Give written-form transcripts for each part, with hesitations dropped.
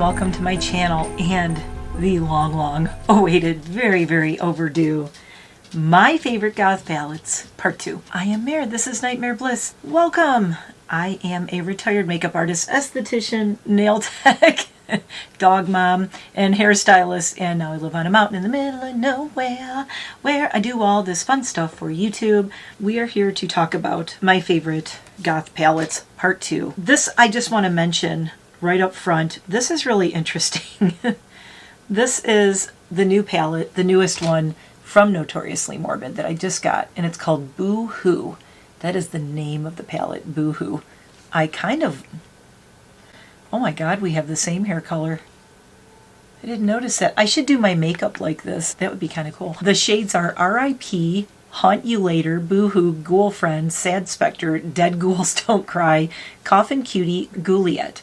welcome to my channel and the long awaited, very overdue, my favorite goth palettes, part 2. I am Mare, this is Nitemare Bliss. Welcome! I am a retired makeup artist, esthetician, nail tech, dog mom, and hairstylist, and now I live on a mountain in the middle of nowhere where I do all this fun stuff for YouTube. We are here to talk about my favorite goth palettes, part 2. This I just want to mention right up front. This is really interesting. This is the new palette, the newest one from Notoriously Morbid that I just got, and it's called BooHoo. That is the name of the palette, BooHoo. Oh my god, we have the same hair color. I didn't notice that. I should do my makeup like this. That would be kind of cool. The shades are R.I.P., Haunt You Later, Boohoo, Ghoul Friend, Sad Spectre, Dead Ghouls Don't Cry, Coffin Cutie, Ghouliette.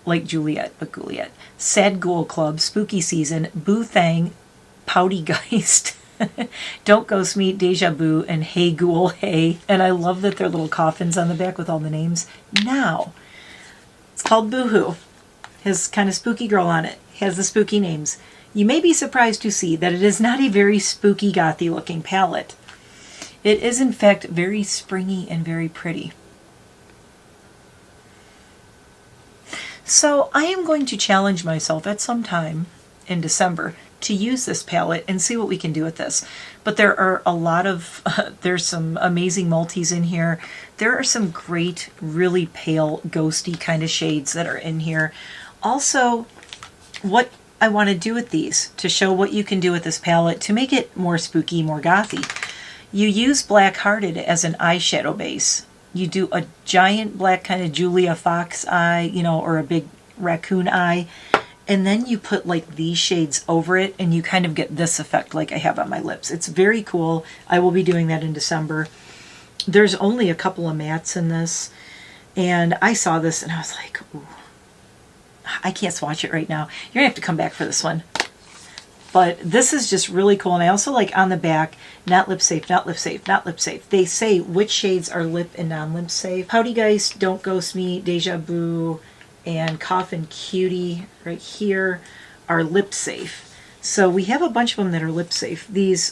Like Juliet, but Ghouliette. Sad Ghoul Club, Spooky Season, Boo Thang, Pouty Geist, Don't Ghost Me, Deja Boo, and Hey Ghoul Hey. And I love that there are little coffins on the back with all the names. Now, it's called BooHoo. Has kind of spooky girl on it. Has the spooky names. You may be surprised to see that it is not a very spooky gothy looking palette. It is in fact very springy and very pretty. So I am going to challenge myself at some time in December to use this palette and see what we can do with this. But there are a lot of, there's some amazing multis in here. There are some great, really pale, ghosty kind of shades that are in here. Also, what I want to do with these, to show what you can do with this palette to make it more spooky, more gothy. You use Black Hearted as an eyeshadow base. You do a giant black kind of Julia Fox eye, you know, or a big raccoon eye. And then you put like these shades over it and you kind of get this effect like I have on my lips. It's very cool. I will be doing that in December. There's only a couple of mattes in this. And I saw this and I was like, ooh, I can't swatch it right now. You're going to have to come back for this one. But this is just really cool. And I also like on the back, not lip safe, not lip safe, not lip safe. They say which shades are lip and non-lip safe. Pouty Geist, Don't Ghost Me, Deja Boo, and Coffin Cutie right here are lip safe. So we have a bunch of them that are lip safe. These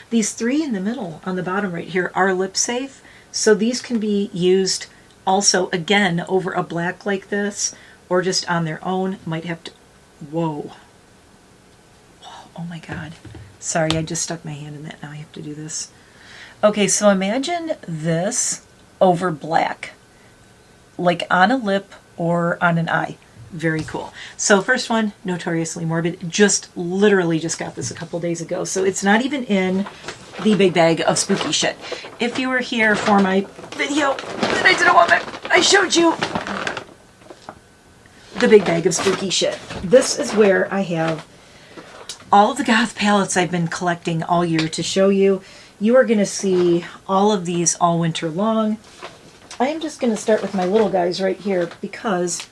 three in the middle on the bottom right here are lip safe. So these can be used also again over a black like this or just on their own. Might have to, whoa. Oh my god. Sorry, I just stuck my hand in that. Now I have to do this. Okay, so imagine this over black. Like on a lip or on an eye. Very cool. So first one, Notoriously Morbid. Literally just got this a couple days ago. So it's not even in the big bag of spooky shit. If you were here for my video that I did a woman, I showed you the big bag of spooky shit. This is where I have all of the goth palettes I've been collecting all year to show you. You are going to see all of these all winter long. I am just going to start with my little guys right here because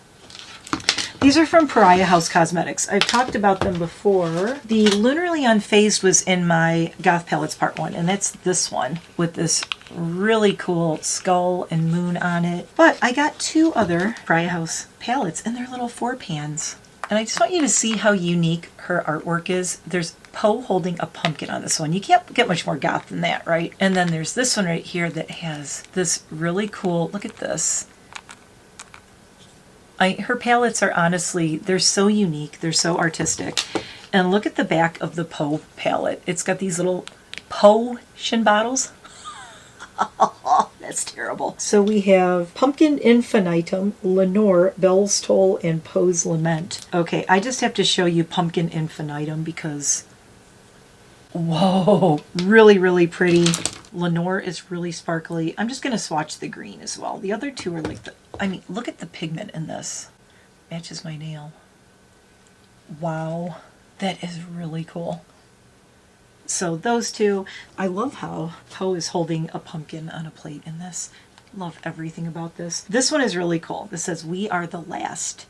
these are from Pariah House Cosmetics. I've talked about them before. The Lunarly Unfazed was in my goth palettes part 1, and that's this one with this really cool skull and moon on it. But I got 2 other Pariah House palettes, and they're little 4 pans. And I just want you to see how unique her artwork is. There's Poe holding a pumpkin on this one. You can't get much more goth than that, right? And then there's this one right here that has this really cool, look at this. Her palettes are honestly, they're so unique. They're so artistic. And look at the back of the Poe palette. It's got these little potion bottles. That's terrible. So we have Pumpkin Infinitum, Lenore, Bell's Toll, and Poe's Lament. Okay, I just have to show you Pumpkin Infinitum because, whoa, really pretty. Lenore is really sparkly. I'm just going to swatch the green as well. The other two are like I mean, look at the pigment in this. Matches my nail. Wow, that is really cool. So those two, I love how Poe is holding a pumpkin on a plate in this. Love everything about this. This one is really cool. This says, "We are the last."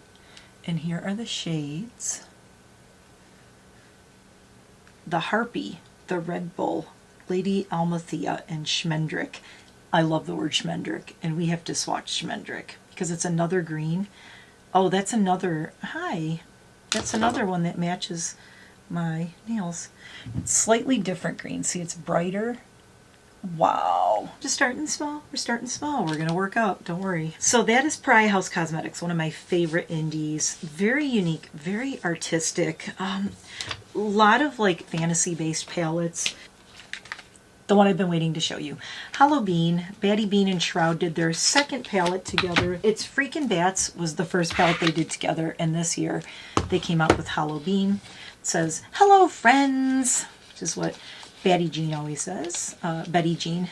And here are the shades. The Harpy, the Red Bull, Lady Almathea, and Schmendrick. I love the word Schmendrick, and we have to swatch Schmendrick because it's another green. Oh, that's another, hi. That's another one that matches my nails. It's slightly different green. See, it's brighter. Wow. Just starting small. We're starting small. We're going to work up. Don't worry. So that is Pariah Cosmetics, one of my favorite indies. Very unique, very artistic. A lot of like fantasy-based palettes. The one I've been waiting to show you. Hallowbean, BattyBean and Shroud did their second palette together. It's Freakin' Bats was the first palette they did together, and this year they came out with Hallowbean. It says, "Hello friends," which is what BattyBean always says. BattyBean.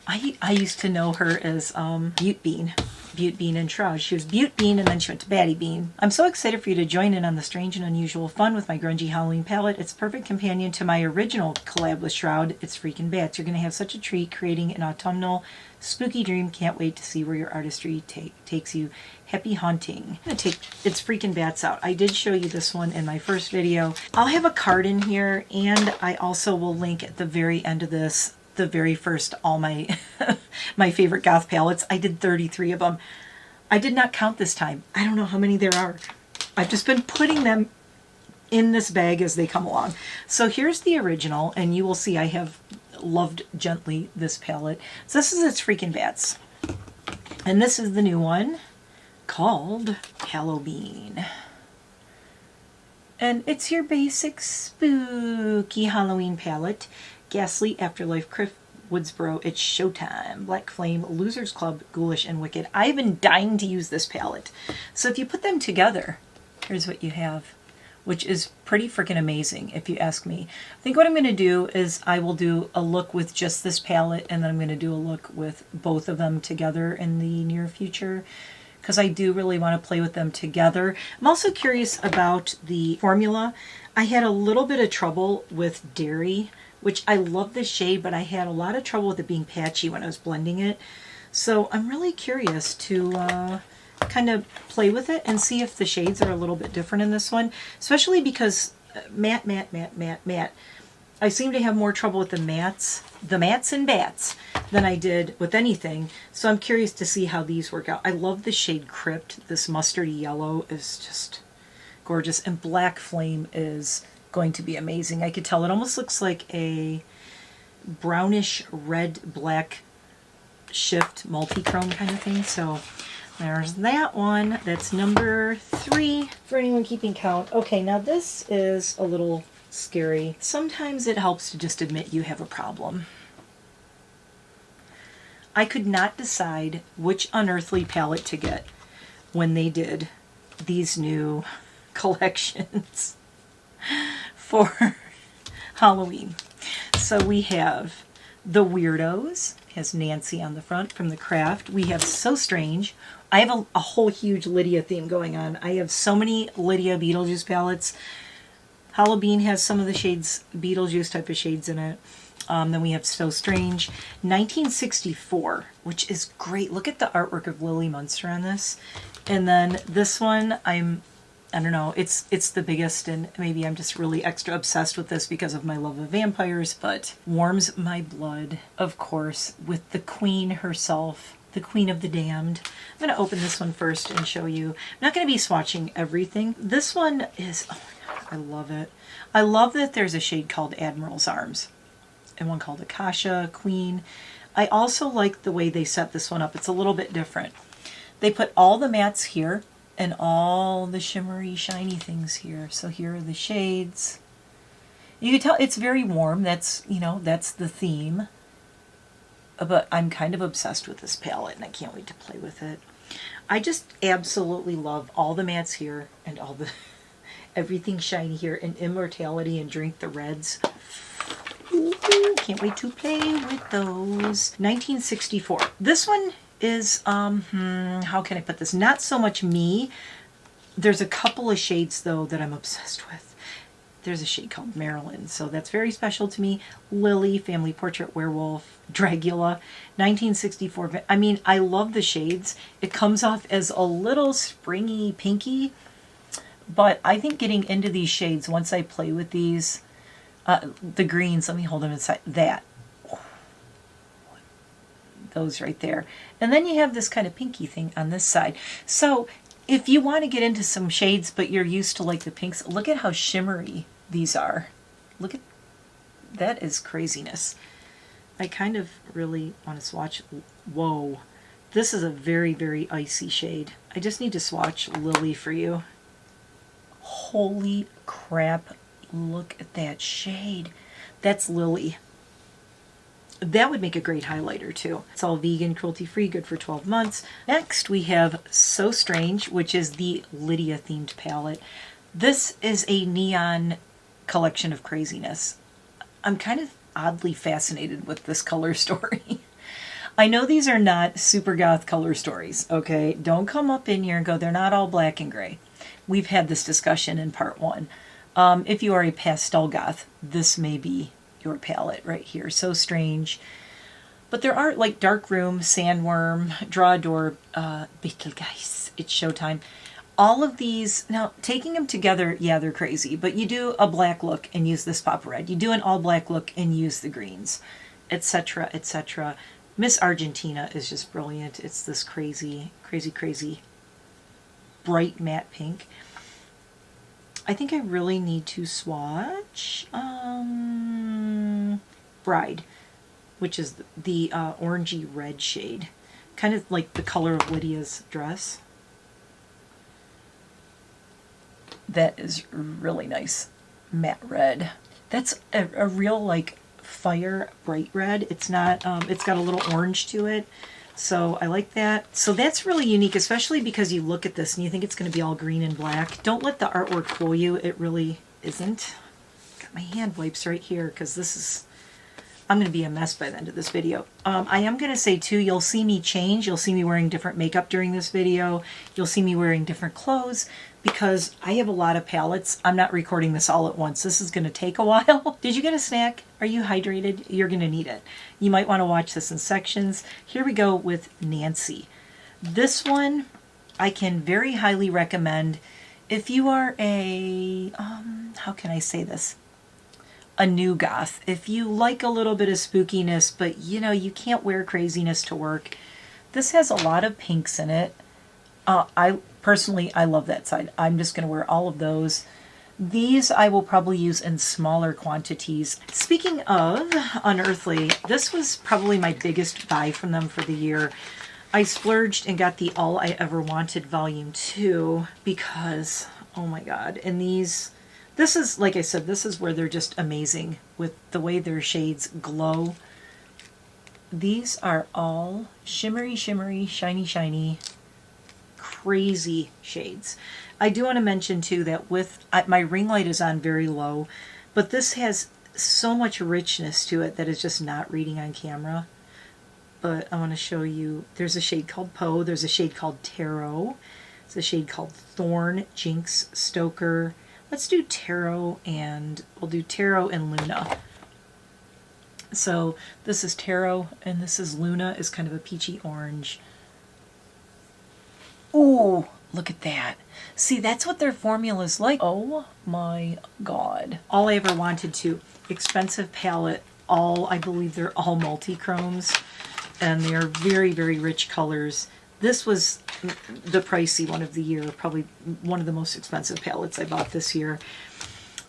I used to know her as ButteBean and Shroud. She was ButteBean and then she went to BattyBean. I'm so excited for you to join in on the strange and unusual fun with my grungy Halloween palette. It's a perfect companion to my original collab with Shroud. It's Freakin' Bats. You're going to have such a treat creating an autumnal spooky dream. Can't wait to see where your artistry takes you. Happy haunting. I'm going to take It's Freakin' Bats out. I did show you this one in my first video. I'll have a card in here, and I also will link at the very end of this the very first, all my my favorite goth palettes. I did 33 of them. I did not count this time. I don't know how many there are. I've just been putting them in this bag as they come along. So here's the original, and you will see I have loved gently this palette. So this is It's Freakin' Bats. And this is the new one called Hallowbean. And it's your basic spooky Halloween palette. Ghastly, Afterlife, Criff, Woodsboro, It's Showtime, Black Flame, Losers Club, Ghoulish, and Wicked. I've been dying to use this palette. So if you put them together, here's what you have, which is pretty freaking amazing if you ask me. I think what I'm going to do is I will do a look with just this palette, and then I'm going to do a look with both of them together in the near future, because I do really want to play with them together. I'm also curious about the formula. I had a little bit of trouble with Dairy, which I love this shade, but I had a lot of trouble with it being patchy when I was blending it. So I'm really curious to kind of play with it and see if the shades are a little bit different in this one, especially because matte. I seem to have more trouble with the mattes and bats than I did with anything. So I'm curious to see how these work out. I love the shade Crypt. This mustardy yellow is just gorgeous. And Black Flame is going to be amazing. I could tell it almost looks like a brownish red black shift multi-chrome kind of thing. So there's that one. That's number 3 for anyone keeping count. Okay, now this is a little scary. Sometimes it helps to just admit you have a problem. I could not decide which Unearthly palette to get when they did these new collections for Halloween. So we have the Weirdos, has Nancy on the front from the Craft. We have So Strange. I have a whole huge Lydia theme going on. I have so many Lydia Beetlejuice palettes. Hallowbean has some of the shades, Beetlejuice type of shades in it. Then we have So Strange. 1964, which is great. Look at the artwork of Lily Munster on this. And then this one, I don't know, it's the biggest, and maybe I'm just really extra obsessed with this because of my love of vampires, but warms my blood, of course, with the queen herself, the Queen of the Damned. I'm going to open this one first and show you. I'm not going to be swatching everything. This one is, oh my god, I love it. I love that there's a shade called Admiral's Arms and one called Akasha, Queen. I also like the way they set this one up. It's a little bit different. They put all the mattes here and all the shimmery, shiny things here. So here are the shades. You can tell it's very warm. That's, you know, that's the theme. But I'm kind of obsessed with this palette, and I can't wait to play with it. I just absolutely love all the mattes here and all the everything shiny here, and Immortality and Drink the Reds. Ooh, can't wait to play with those. 1964. This one is, how can I put this? Not so much me. There's a couple of shades, though, that I'm obsessed with. There's a shade called Marilyn, so that's very special to me. Lily, Family Portrait, Werewolf, Dragula, 1964. I mean, I love the shades. It comes off as a little springy pinky, but I think getting into these shades, once I play with these, the greens, let me hold them inside, that. those right there. And then you have this kind of pinky thing on this side. So if you want to get into some shades, but you're used to like the pinks, look at how shimmery these are. Look at, that is craziness. I kind of really want to swatch. Whoa. This is a very, very icy shade. I just need to swatch Lily for you. Holy crap. Look at that shade. That's Lily. That would make a great highlighter too. It's all vegan, cruelty-free, good for 12 months. Next we have So Strange, which is the Lydia themed palette. This is a neon collection of craziness. I'm kind of oddly fascinated with this color story. I know these are not super goth color stories, okay? Don't come up in here and go, they're not all black and gray. We've had this discussion in part 1. If you are a pastel goth, this may be your palette right here. So Strange. But there are like Dark Room, Sandworm, Draw a Door, Betelgeuse, It's Showtime. All of these, now taking them together, yeah, they're crazy, but you do a black look and use this pop red. You do an all black look and use the greens, etc., etc. Miss Argentina is just brilliant. It's this crazy, crazy, crazy bright matte pink. I think I really need to swatch Bride, which is the orangey red shade. Kind of like the color of Lydia's dress. That is really nice. Matte red. That's a real like fire bright red. It's not, it's got a little orange to it. So I like that. So that's really unique, especially because you look at this and you think it's going to be all green and black. Don't let the artwork fool you. It really isn't. Got my hand wipes right here because this is, I'm going to be a mess by the end of this video. I am going to say too, you'll see me change. You'll see me wearing different makeup during this video. You'll see me wearing different clothes because I have a lot of palettes. I'm not recording this all at once. This is going to take a while. Did you get a snack? Are you hydrated? You're going to need it. You might want to watch this in sections. Here we go with Nancy. This one I can very highly recommend if you are a, how can I say this? A new goth. If you like a little bit of spookiness, but you know, you can't wear craziness to work. This has a lot of pinks in it. I personally love that side. I'm just going to wear all of those. These I will probably use in smaller quantities. Speaking of Unearthly, this was probably my biggest buy from them for the year. I splurged and got the All I Ever Wanted Volume 2 because, oh my god, and these, this is, like I said, this is where they're just amazing with the way their shades glow. These are all shimmery, shimmery, shiny, shiny, crazy shades. I do want to mention too that with my ring light is on very low, but this has so much richness to it that is just not reading on camera. But I want to show you, there's a shade called Poe, there's a shade called Tarot, there's a shade called Thorn, Jinx, Stoker. Let's do Tarot, and we'll do Tarot and Luna. So this is Tarot and this is Luna, is kind of a peachy orange. Ooh, look at that. See, that's what their formula is like. Oh my god. All I Ever Wanted to. Expensive palette. All, I believe they're all multi-chromes. And they're very, very rich colors. This was the pricey one of the year. Probably one of the most expensive palettes I bought this year.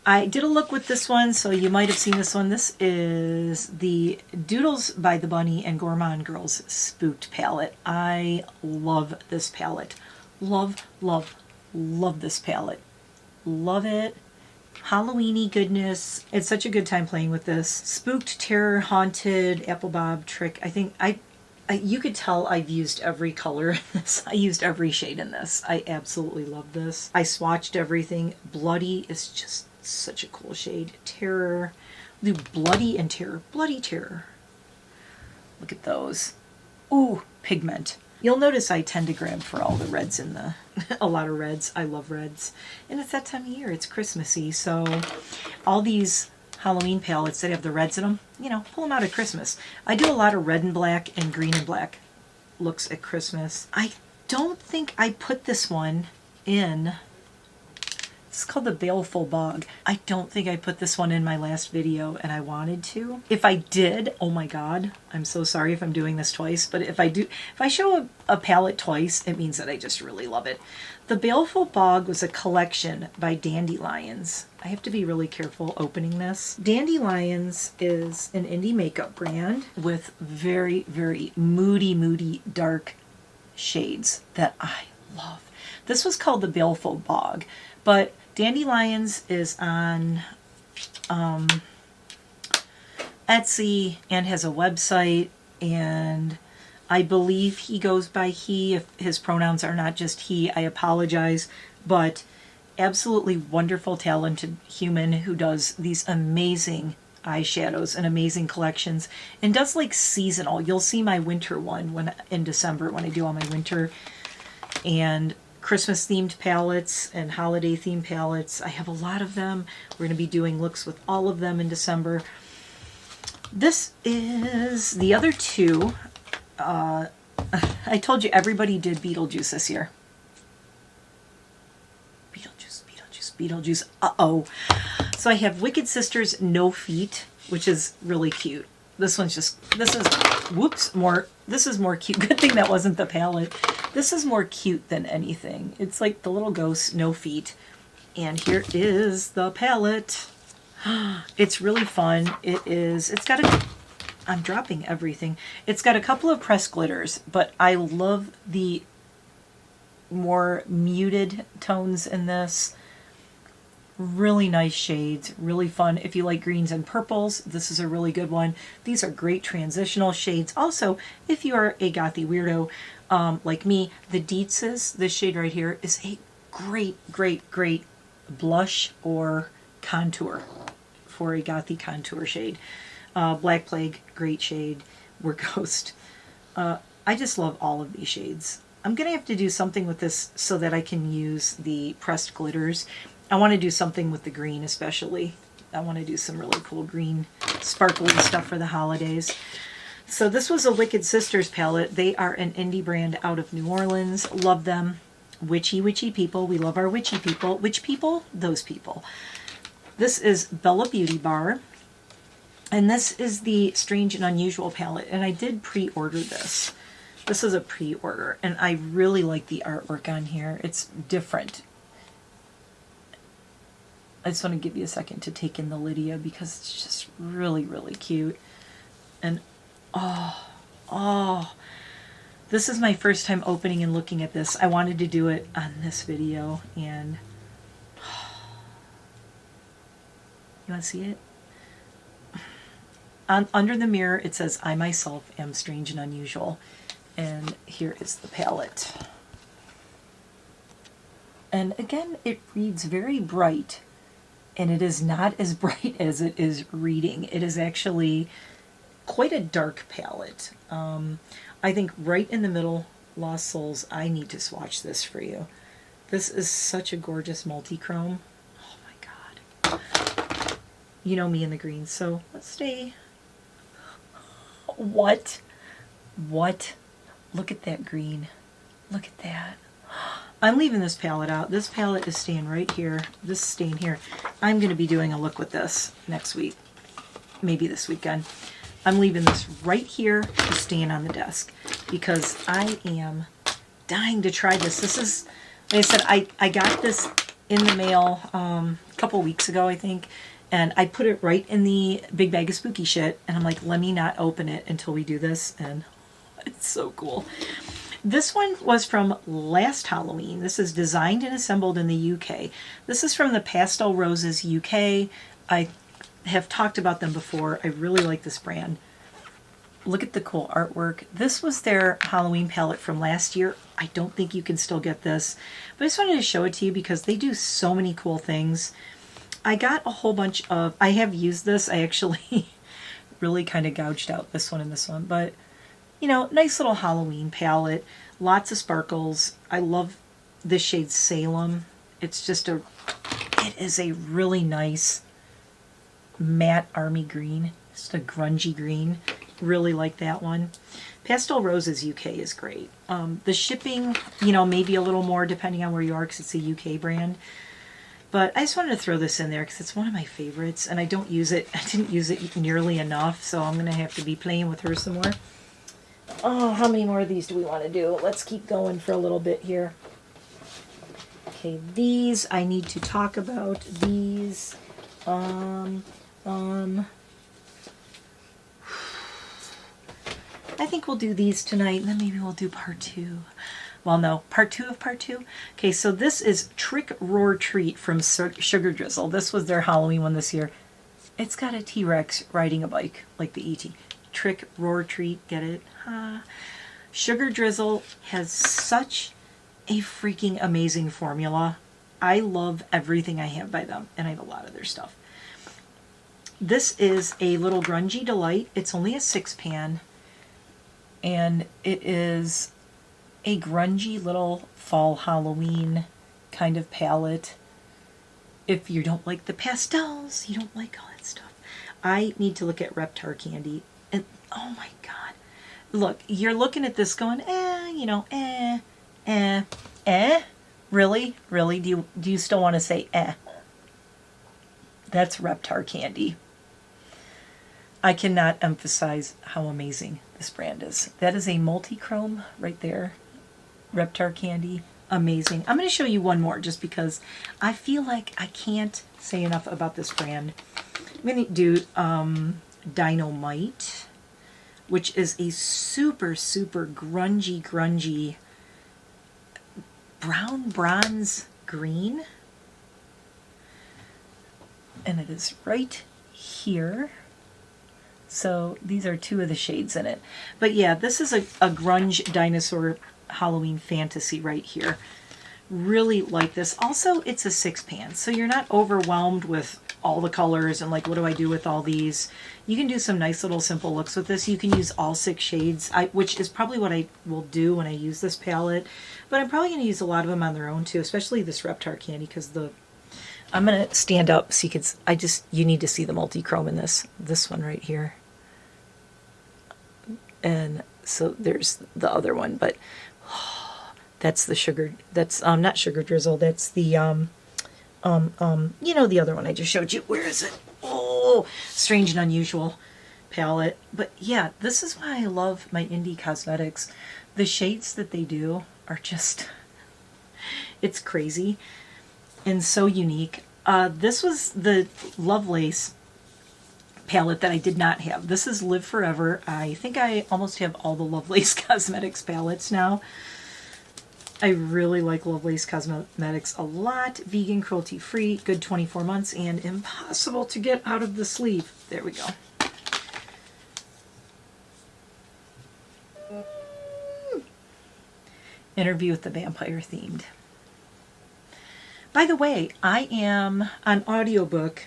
I did a look with this one, so you might have seen this one. This is the Doodles by the Bunny and Gourmande Girls Spooked palette. I love this palette. Love, love, love this palette. Love it. Halloweeny goodness. It's such a good time playing with this. Spooked, Terror, Haunted, Apple Bob, Trick. I think you could tell I've used every color in this. I used every shade in this. I absolutely love this. I swatched everything. Bloody is just such a cool shade. Terror. The Bloody and Terror. Bloody Terror. Look at those. Ooh, Pigment. You'll notice I tend to grab for all the reds in the, a lot of reds. I love reds. And it's that time of year. It's Christmassy. So all these Halloween palettes that have the reds in them, you know, pull them out at Christmas. I do a lot of red and black and green and black looks at Christmas. I don't think I put this one in It's called the Baleful Bog. I don't think I put this one in my last video, and I wanted to. If I did, oh my god, I'm so sorry if I'm doing this twice, but if I show a palette twice, it means that I just really love it. The Baleful Bog was a collection by Dandelions. I have to be really careful opening this. Dandelions is an indie makeup brand with very, very moody, dark shades that I love. This was called the Baleful Bog, but Dandelions is on Etsy and has a website, and I believe he goes by he. If his pronouns are not just he, I apologize, but absolutely wonderful, talented human who does these amazing eyeshadows and amazing collections, and does like seasonal. You'll see my winter one in December when I do all my winter and Christmas themed palettes and holiday themed palettes. I have a lot of them. We're going to be doing looks with all of them in December. This is the other two. I told you everybody did Beetlejuice this year. Beetlejuice. Uh-oh. So I have Wicked Sisters No Feet, which is really cute. This is more cute. Good thing that wasn't the palette. This is more cute than anything. It's like the little ghost, no feet. And here is the palette. It's really fun. I'm dropping everything. It's got a couple of pressed glitters, but I love the more muted tones in this. Really nice shades, really fun. If you like greens and purples, this is a really good one. These are great transitional shades. Also, if you are a gothy weirdo like me, the Deetz's, this shade right here, is a great blush or contour for a gothy contour shade. Black Plague, great shade. We're Ghost. I just love all of these shades. I'm going to have to do something with this so that I can use the pressed glitters. I want to do something with the green especially. I want to do some really cool green sparkly stuff for the holidays. So this was a Wicked Sisters palette. They are an indie brand out of New Orleans. Love them. Witchy people. We love our witchy people. Witch people? Those people. This is Bella Beauty Bar. And this is the Strange and Unusual palette. And I did pre-order this. This is a pre-order. And I really like the artwork on here. It's different. I just want to give you a second to take in the Lydia because it's just really cute. And this is my first time opening and looking at this. I wanted to do it on this video, and you want to see it? Under the mirror it says, "I myself am strange and unusual." And here is the palette. And again, it reads very bright. And it is not as bright as it is reading. It is actually quite a dark palette. I think right in the middle, Lost Souls, I need to swatch this for you. This is such a gorgeous multi-chrome. Oh my god. You know me and the greens, so let's stay. What? Look at that green. Look at that. I'm leaving this palette out. This palette is staying right here. This is staying here. I'm going to be doing a look with this next week. Maybe this weekend. I'm leaving this right here, just staying on the desk, because I am dying to try this. This is, like I said, I got this in the mail a couple weeks ago, I think, and I put it right in the big bag of spooky shit, and I'm like, let me not open it until we do this, and it's so cool. This one was from last Halloween. This is designed and assembled in the UK. This is from the Pastel Roses UK. I have talked about them before. I really like this brand. Look at the cool artwork. This was their Halloween palette from last year. I don't think you can still get this, but I just wanted to show it to you because they do so many cool things. I got a whole bunch of, I have used this. I actually really kind of gouged out this one and this one, but you know, nice little Halloween palette, lots of sparkles. I love this shade Salem. It's just it is a really nice matte army green, just a grungy green. Really like that one. Pastel Roses UK is great. The shipping, you know, maybe a little more depending on where you are because it's a UK brand. But I just wanted to throw this in there because it's one of my favorites, and I don't use it. I didn't use it nearly enough, so I'm going to have to be playing with her some more. Oh, how many more of these do we want to do? Let's keep going for a little bit here. Okay, these I need to talk about. These, I think we'll do these tonight, and then maybe we'll do part 2. Well, no, part 2 of part 2. Okay, so this is Trick Roar Treat from Sugar Drizzle. This was their Halloween one this year. It's got a T-Rex riding a bike, like the E.T. Trick Roar Treat, get it? Sugar Drizzle has such a freaking amazing formula. I love everything I have by them, and I have a lot of their stuff. This is a little grungy delight. It's only a 6-pan, and it is a grungy little fall Halloween kind of palette. If you don't like the pastels, you don't like all that stuff. I need to look at Reptar Candy, and oh my god. Look, you're looking at this going, you know, Really? Really? Do you still want to say That's Reptar Candy. I cannot emphasize how amazing this brand is. That is a multi-chrome right there. Reptar Candy. Amazing. I'm going to show you one more just because I feel like I can't say enough about this brand. I'm going to do Dynamite, which is a super, super grungy brown bronze green. And it is right here. So these are 2 of the shades in it. But yeah, this is a grunge dinosaur Halloween fantasy right here. Really like this. Also, it's a 6-pan, so you're not overwhelmed with all the colors and like, what do I do with all these? You can do some nice little simple looks with this. You can use all 6 shades, which is probably what I will do when I use this palette. But I'm probably going to use a lot of them on their own too, especially this Reptar Candy, because I'm going to stand up so you can, you need to see the multi-chrome in this one right here. And so there's the other one, but that's the sugar, that's not Sugar Drizzle, that's the you know, the other one I just showed you. Where is it? Oh, Strange and Unusual palette. But yeah, this is why I love my indie cosmetics. The shades that they do are just, it's crazy and so unique. This was the Lovelace palette that I did not have. This is Live Forever. I think I almost have all the Lovelace Cosmetics palettes now. I really like Lovelace Cosmetics a lot. Vegan, cruelty-free, good 24 months, and impossible to get out of the sleeve. There we go. Interview with the Vampire themed. By the way, I am on audiobook.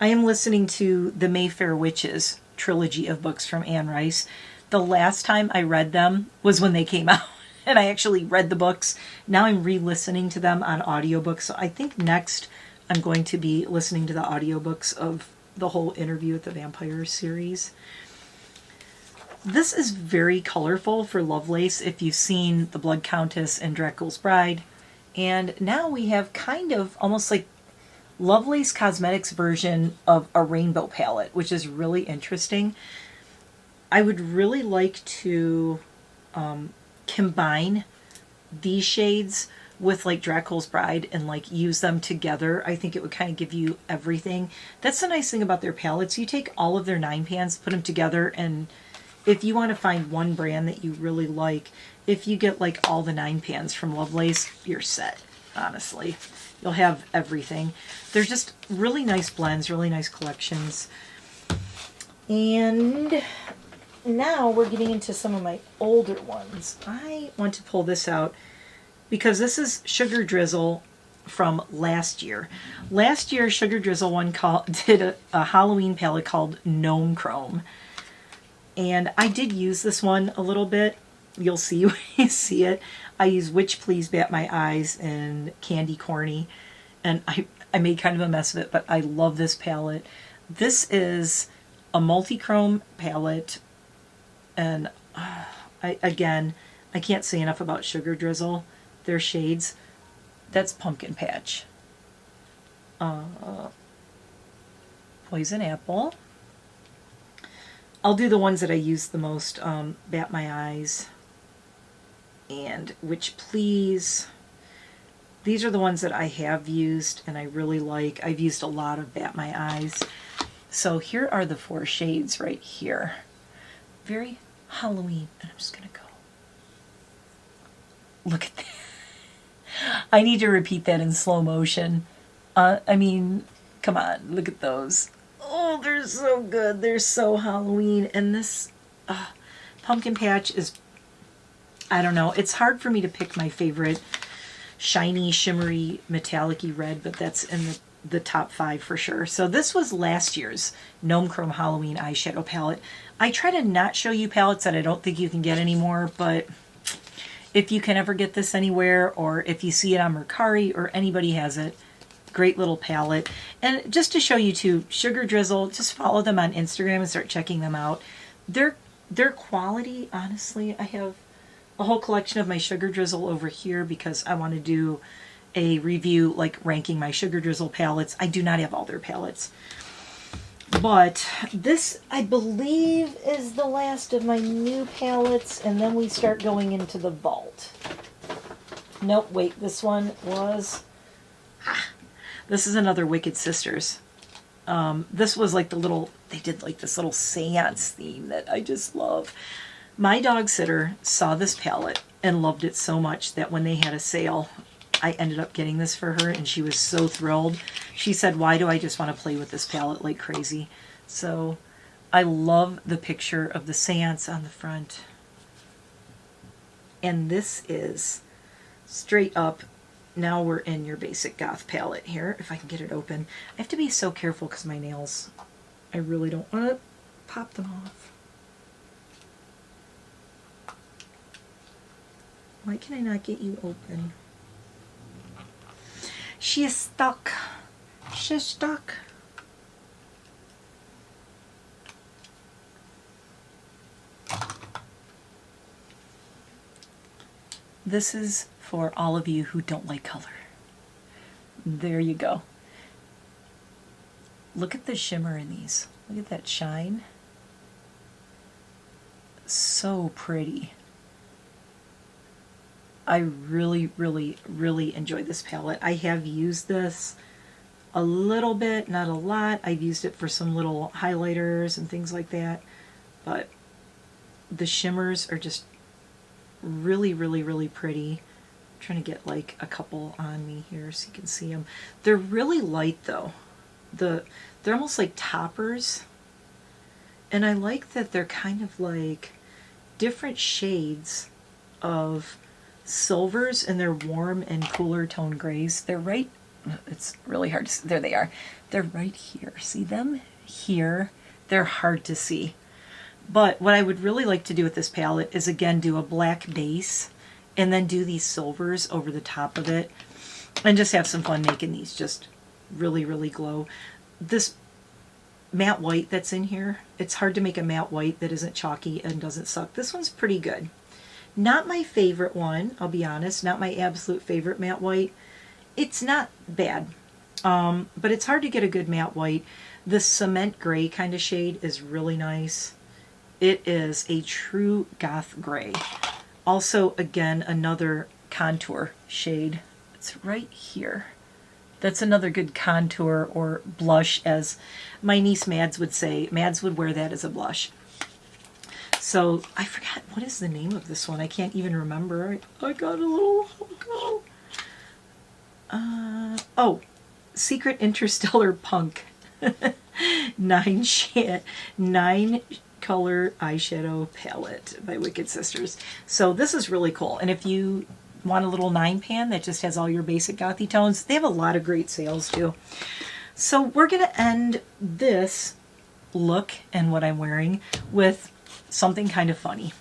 I am listening to the Mayfair Witches trilogy of books from Anne Rice. The last time I read them was when they came out, and I actually read the books. Now I'm re-listening to them on audiobook. So I think next I'm going to be listening to the audiobooks of the whole Interview with the Vampire series. This is very colorful for Lovelace if you've seen The Blood Countess and Dracula's Bride. And now we have kind of almost like Lovelace Cosmetics version of a rainbow palette, which is really interesting. I would really like to combine these shades with like Dracula's Bride and like use them together. I think it would kind of give you everything. That's the nice thing about their palettes. You take all of their 9-pans, put them together, and if you want to find one brand that you really like, if you get like all the 9-pans from Lovelace, you're set, honestly. You'll have everything. They're just really nice blends, really nice collections. And now we're getting into some of my older ones. I want to pull this out because this is Sugar Drizzle from last year. Last year, Sugar Drizzle did a Halloween palette called Gnome Chrome. And I did use this one a little bit. You'll see when you see it. I use Witch Please Bat My Eyes and Candy Corny. And I made kind of a mess of it, but I love this palette. This is a multi-chrome palette. And again, I can't say enough about Sugar Drizzle. Their shades. That's Pumpkin Patch. Poison Apple. I'll do the ones that I use the most. Bat My Eyes and Witch Please. These are the ones that I have used and I really like. I've used a lot of Bat My Eyes. So here are the 4 shades right here. Very Halloween. And I'm just going to go. Look at that. I need to repeat that in slow motion. I mean, come on, look at those. Oh, they're so good. They're so Halloween. And this pumpkin patch is, I don't know. It's hard for me to pick my favorite shiny, shimmery, metallic-y red, but that's in the top 5 for sure. So this was last year's Gnome Chrome Halloween eyeshadow palette. I try to not show you palettes that I don't think you can get anymore, but if you can ever get this anywhere, or if you see it on Mercari or anybody has it, great little palette. And just to show you too, Sugar Drizzle, just follow them on Instagram and start checking them out. Their quality, honestly, I have a whole collection of my Sugar Drizzle over here because I want to do a review like ranking my Sugar Drizzle palettes. I do not have all their palettes. But this, I believe, is the last of my new palettes, and then we start going into the vault. Nope, wait, this one was... This is another Wicked Sisters. This was like the little... They did like this little seance theme that I just love. My dog sitter saw this palette and loved it so much that when they had a sale, I ended up getting this for her, and she was so thrilled. She said, why do I just want to play with this palette like crazy? So I love the picture of the seance on the front. And this is straight up, now we're in your basic goth palette here, if I can get it open. I have to be so careful because my nails, I really don't want to pop them off. Why can I not get you open? She is stuck. She's stuck. This is for all of you who don't like color. There you go. Look at the shimmer in these. Look at that shine. So pretty. I really, really, really enjoy this palette. I have used this a little bit, not a lot. I've used it for some little highlighters and things like that. But the shimmers are just really, really, really pretty. I'm trying to get like a couple on me here so you can see them. They're really light though. They're almost like toppers. And I like that they're kind of like different shades of silvers, and they're warm and cooler tone grays. They're right, it's really hard to see. There they are. They're right here. See them? Here. They're hard to see. But what I would really like to do with this palette is again do a black base and then do these silvers over the top of it and just have some fun making these just really, really glow. This matte white that's in here, it's hard to make a matte white that isn't chalky and doesn't suck. This one's pretty good. Not my favorite one, I'll be honest, not my absolute favorite matte white. It's not bad, but it's hard to get a good matte white. The cement gray kind of shade is really nice. It is a true goth gray. Also, again, another contour shade. It's right here. That's another good contour or blush, as my niece Mads would say. Mads would wear that as a blush. So I forgot, what is the name of this one? I can't even remember. I got a little, oh, Secret Interstellar Punk. 9 color eyeshadow palette by Wicked Sisters. So this is really cool. And if you want a little 9 pan that just has all your basic gothy tones, they have a lot of great sales too. So we're going to end this look and what I'm wearing with something kind of funny.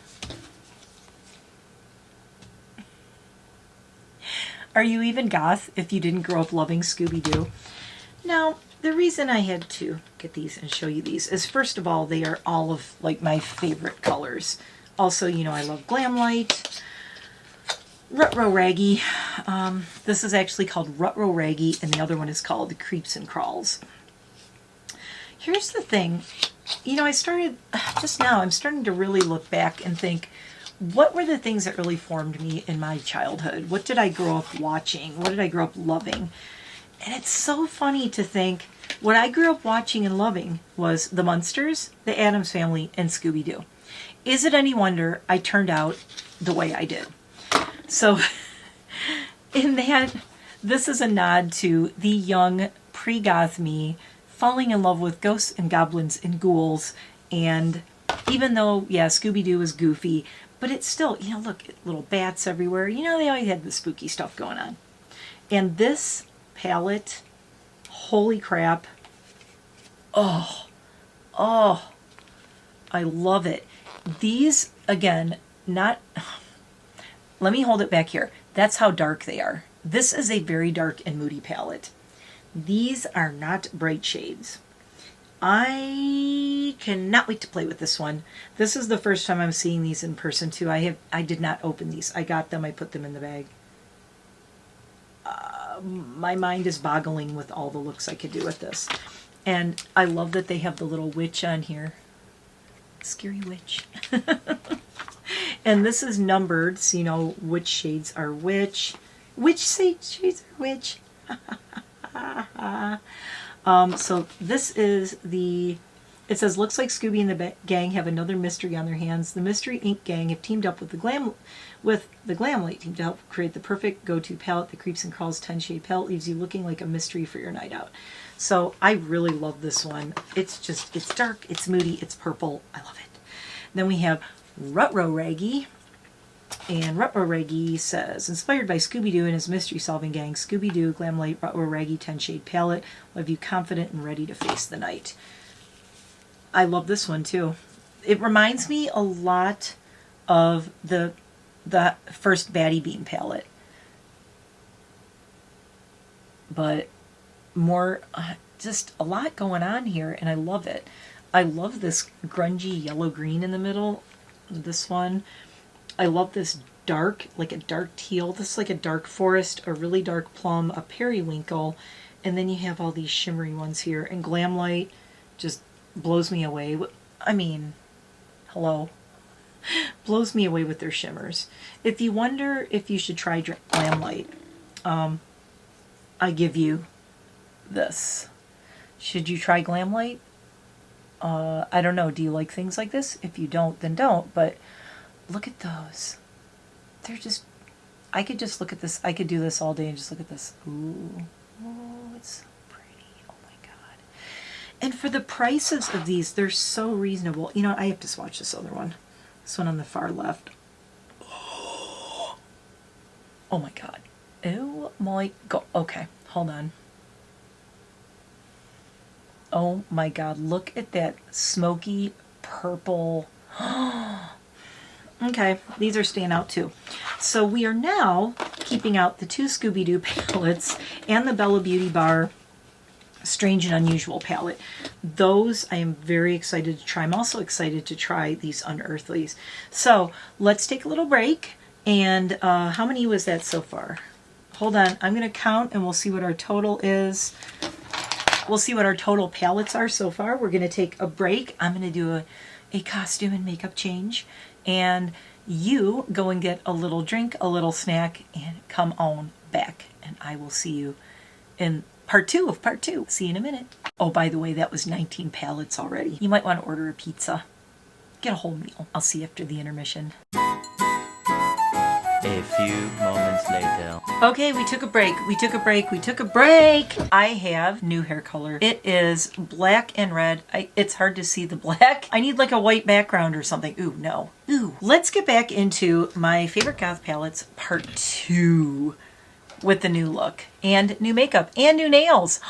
Are you even goth if you didn't grow up loving Scooby-Doo? Now, the reason I had to get these and show you these is, first of all, they are all of like my favorite colors. Also, you know, I love Glam Light. Rutro Raggy. This is actually called Rutro Raggy, and the other one is called Creeps and Crawls. Here's the thing. You know, I started just now, I'm starting to really look back and think, what were the things that really formed me in my childhood? What did I grow up watching? What did I grow up loving? And it's so funny to think what I grew up watching and loving was the Munsters, the Addams Family, and Scooby-Doo. Is it any wonder I turned out the way I did? So in that, this is a nod to the young pre-goth me falling in love with ghosts and goblins and ghouls. And even though, yeah, Scooby-Doo is goofy, but it's still, you know, look, little bats everywhere. You know, they always had the spooky stuff going on. And this palette, holy crap. Oh, I love it. These, again, not... Let me hold it back here. That's how dark they are. This is a very dark and moody palette. These are not bright shades. I cannot wait to play with this one. This is the first time I'm seeing these in person too. I did not open these. I got them. I put them in the bag. My mind is boggling with all the looks I could do with this. And I love that they have the little witch on here. Scary witch. And this is numbered, so you know which shades are which. Which shades are which. So this is the... It says, looks like Scooby and the gang have another mystery on their hands. The Mystery Inc. gang have teamed up with the Glamlight team to help create the perfect go-to palette. The Creeps and Crawls 10-shade palette leaves you looking like a mystery for your night out. So I really love this one. It's just, it's dark, it's moody, it's purple. I love it. Then we have Rutro Raggy. And Rutro Raggy says, inspired by Scooby-Doo and his mystery-solving gang, Scooby-Doo Glamlight Rutro Raggy 10-shade palette will have you confident and ready to face the night. I love this one too. It reminds me a lot of the first BattyBean palette, but more, just a lot going on here, and I love it. I love this grungy yellow-green in the middle. This one. I love this dark, like a dark teal. This is like a dark forest, a really dark plum, a periwinkle, and then you have all these shimmery ones here. And Glamlight just blows me away. I mean, hello. Blows me away with their shimmers. If you wonder if you should try Glamlight, I give you this. Should you try Glamlight? I don't know. Do you like things like this? If you don't, then don't. But look at those. They're just... I could just look at this. I could do this all day and just look at this. Ooh. Oh, it's so pretty. Oh my god. And for the prices of these, they're so reasonable. You know, I have to swatch this other one. This one on the far left. Oh my god. Oh my god. Okay, hold on. Oh my god, look at that smoky purple. Okay, these are staying out too. So we are now keeping out the two Scooby-Doo palettes and the Bella Beauty Bar Strange and Unusual palette. Those I am very excited to try. I'm also excited to try these Unearthlies. So let's take a little break. And how many was that so far? Hold on, I'm going to count and we'll see what our total is. We'll see what our total palettes are so far. We're going to take a break. I'm going to do a costume and makeup change. And you go and get a little drink, a little snack, and come on back. And I will see you in part 2 of part 2. See you in a minute. Oh, by the way, that was 19 palettes already. You might want to order a pizza. Get a whole meal. I'll see you after the intermission. A few moments later. Okay, we took a break. We took a break. I have new hair color. It is black and red. It's hard to see the black. I need like a white background or something. Ooh, no. Ooh. Let's get back into my favorite goth palettes, part 2, with the new look and new makeup and new nails.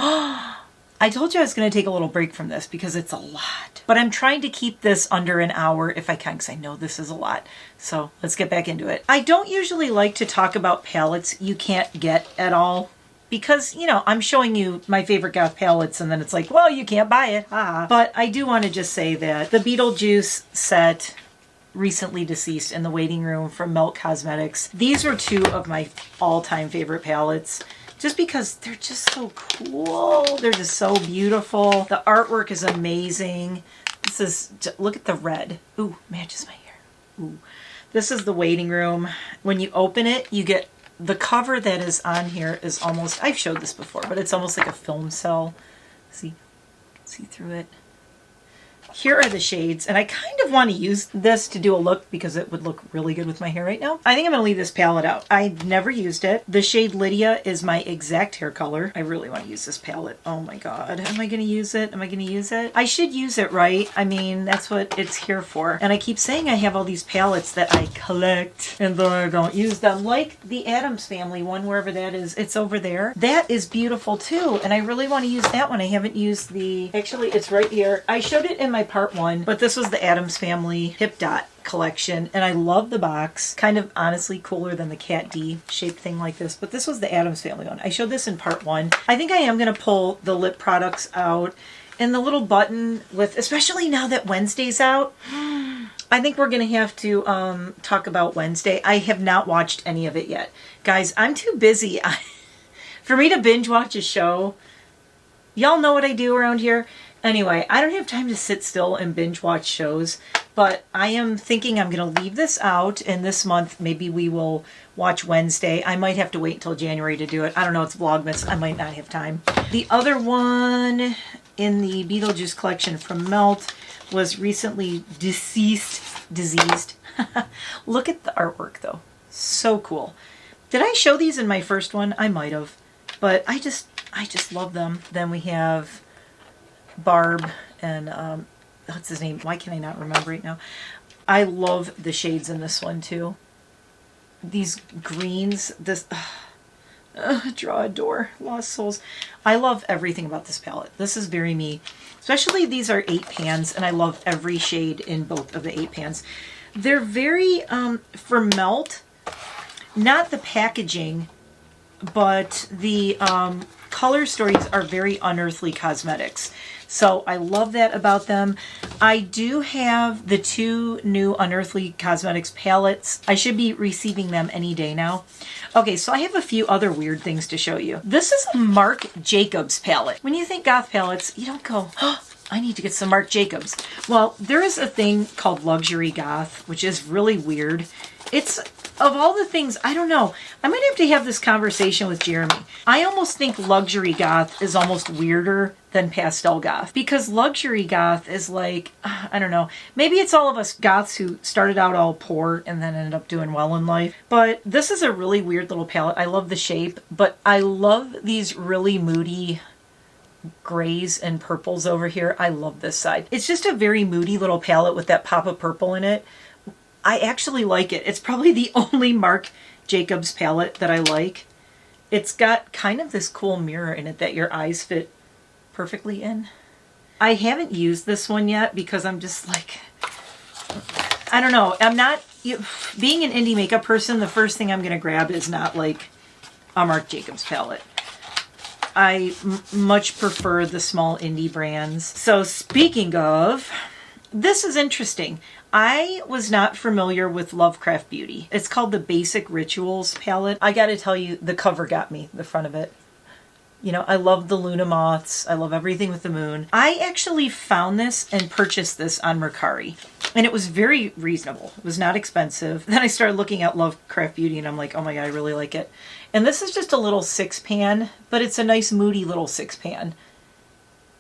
I told you I was going to take a little break from this because it's a lot. But I'm trying to keep this under an hour if I can, because I know this is a lot. So let's get back into it. I don't usually like to talk about palettes you can't get at all. Because, you know, I'm showing you my favorite goth palettes and then it's like, well, you can't buy it. Ah. But I do want to just say that the Beetlejuice set Recently Deceased in the Waiting Room from Melt Cosmetics. These were two of my all-time favorite palettes. Just because they're just so cool. They're just so beautiful. The artwork is amazing. This is, look at the red. Ooh, matches my hair. Ooh. This is the Waiting Room. When you open it, you get the cover that is on here is almost, I've showed this before, but it's almost like a film cell. See through it. Here are the shades, and I kind of want to use this to do a look because it would look really good with my hair right now. I think I'm going to leave this palette out. I've never used it. The shade Lydia is my exact hair color. I really want to use this palette. Oh my god. Am I going to use it? Am I going to use it? I should use it, right? I mean, that's what it's here for. And I keep saying I have all these palettes that I collect, and then I don't use them. Like the Addams Family one, wherever that is. It's over there. That is beautiful too, and I really want to use that one. I haven't used the... Actually, it's right here. I showed it in my part one, but this was the Addams Family Hip Dot collection, and I love the box. Kind of honestly cooler than the Cat D shaped thing like this, but this was the Addams Family one. I showed this in part one. I think I am going to pull the lip products out, and the little button with, especially now that Wednesday's out, I think we're going to have to talk about Wednesday. I have not watched any of it yet. Guys, I'm too busy. For me to binge watch a show, y'all know what I do around here. Anyway, I don't have time to sit still and binge watch shows, but I am thinking I'm going to leave this out, and this month maybe we will watch Wednesday. I might have to wait until January to do it. I don't know, it's Vlogmas. I might not have time. The other one in the Beetlejuice collection from Melt was Recently Diseased. Look at the artwork though. So cool. Did I show these in my first one? I might have, but I just love them. Then we have Barb and what's his name? Why can I not remember right now? I love the shades in this one too. These greens, this Draw a Door, Lost Souls. I love everything about this palette. This is very me. Especially these are 8 pans, and I love every shade in both of the 8 pans. They're very for Melt, not the packaging, but the color stories are very Unearthly Cosmetics. So I love that about them. I do have the 2 new Unearthly Cosmetics palettes. I should be receiving them any day now. Okay, so I have a few other weird things to show you. This is a Marc Jacobs palette. When you think goth palettes, you don't go, oh, I need to get some Marc Jacobs. Well, there is a thing called Luxury Goth, which is really weird. It's, of all the things, I don't know. I might have to have this conversation with Jeremy. I almost think Luxury Goth is almost weirder than Pastel Goth, because Luxury Goth is like, I don't know, maybe it's all of us goths who started out all poor and then ended up doing well in life. But this is a really weird little palette. I love the shape, but I love these really moody grays and purples over here. I love this side. It's just a very moody little palette with that pop of purple in it. I actually like it. It's probably the only Marc Jacobs palette that I like. It's got kind of this cool mirror in it that your eyes fit perfectly in. I haven't used this one yet because I'm just like, I don't know. I'm not, being an indie makeup person, the first thing I'm going to grab is not like a Marc Jacobs palette. I much prefer the small indie brands. So speaking of, this is interesting. I was not familiar with Lovecraft Beauty. It's called the Basic Rituals palette. I gotta tell you, the cover got me, the front of it. You know, I love the Luna moths. I love everything with the moon. I actually found this and purchased this on Mercari, and it was very reasonable. It was not expensive. Then I started looking at Lovecraft Beauty, and I'm like, oh my god, I really like it. And this is just a little 6-pan, but it's a nice moody little 6-pan.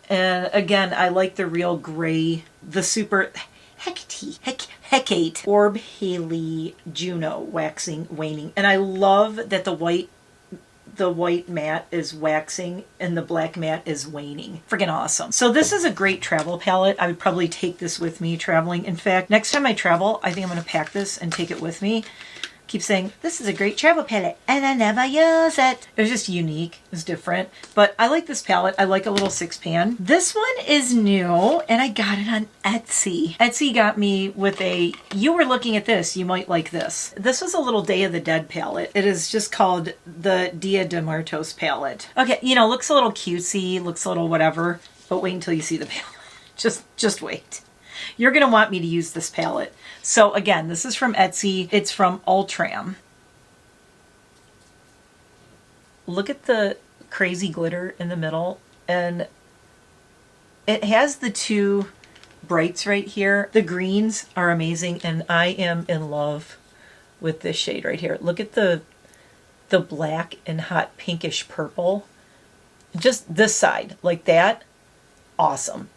And again, I like the real gray, the super Hecate Orb Haley Juno waxing waning. And I love that the white matte is waxing and the black matte is waning. Friggin' awesome. So this is a great travel palette. I would probably take this with me traveling. In fact, next time I travel, I think I'm going to pack this and take it with me. Keep saying, this is a great travel palette, and I never use it. It was just unique. It was different. But I like this palette. I like a little 6-pan. This one is new, and I got it on Etsy. Etsy got me with a, you were looking at this, you might like this. This was a little Day of the Dead palette. It is just called the Dia de Muertos palette. Okay, you know, looks a little cutesy, looks a little whatever, but wait until you see the palette. Just wait. you're going to want me to use this palette. So again, this is from Etsy. It's from Ultram. Look at the crazy glitter in the middle, and it has the two brights right here. The greens are amazing, and I am in love with this shade right here. Look at the black and hot pinkish purple. Just this side, like that. Awesome.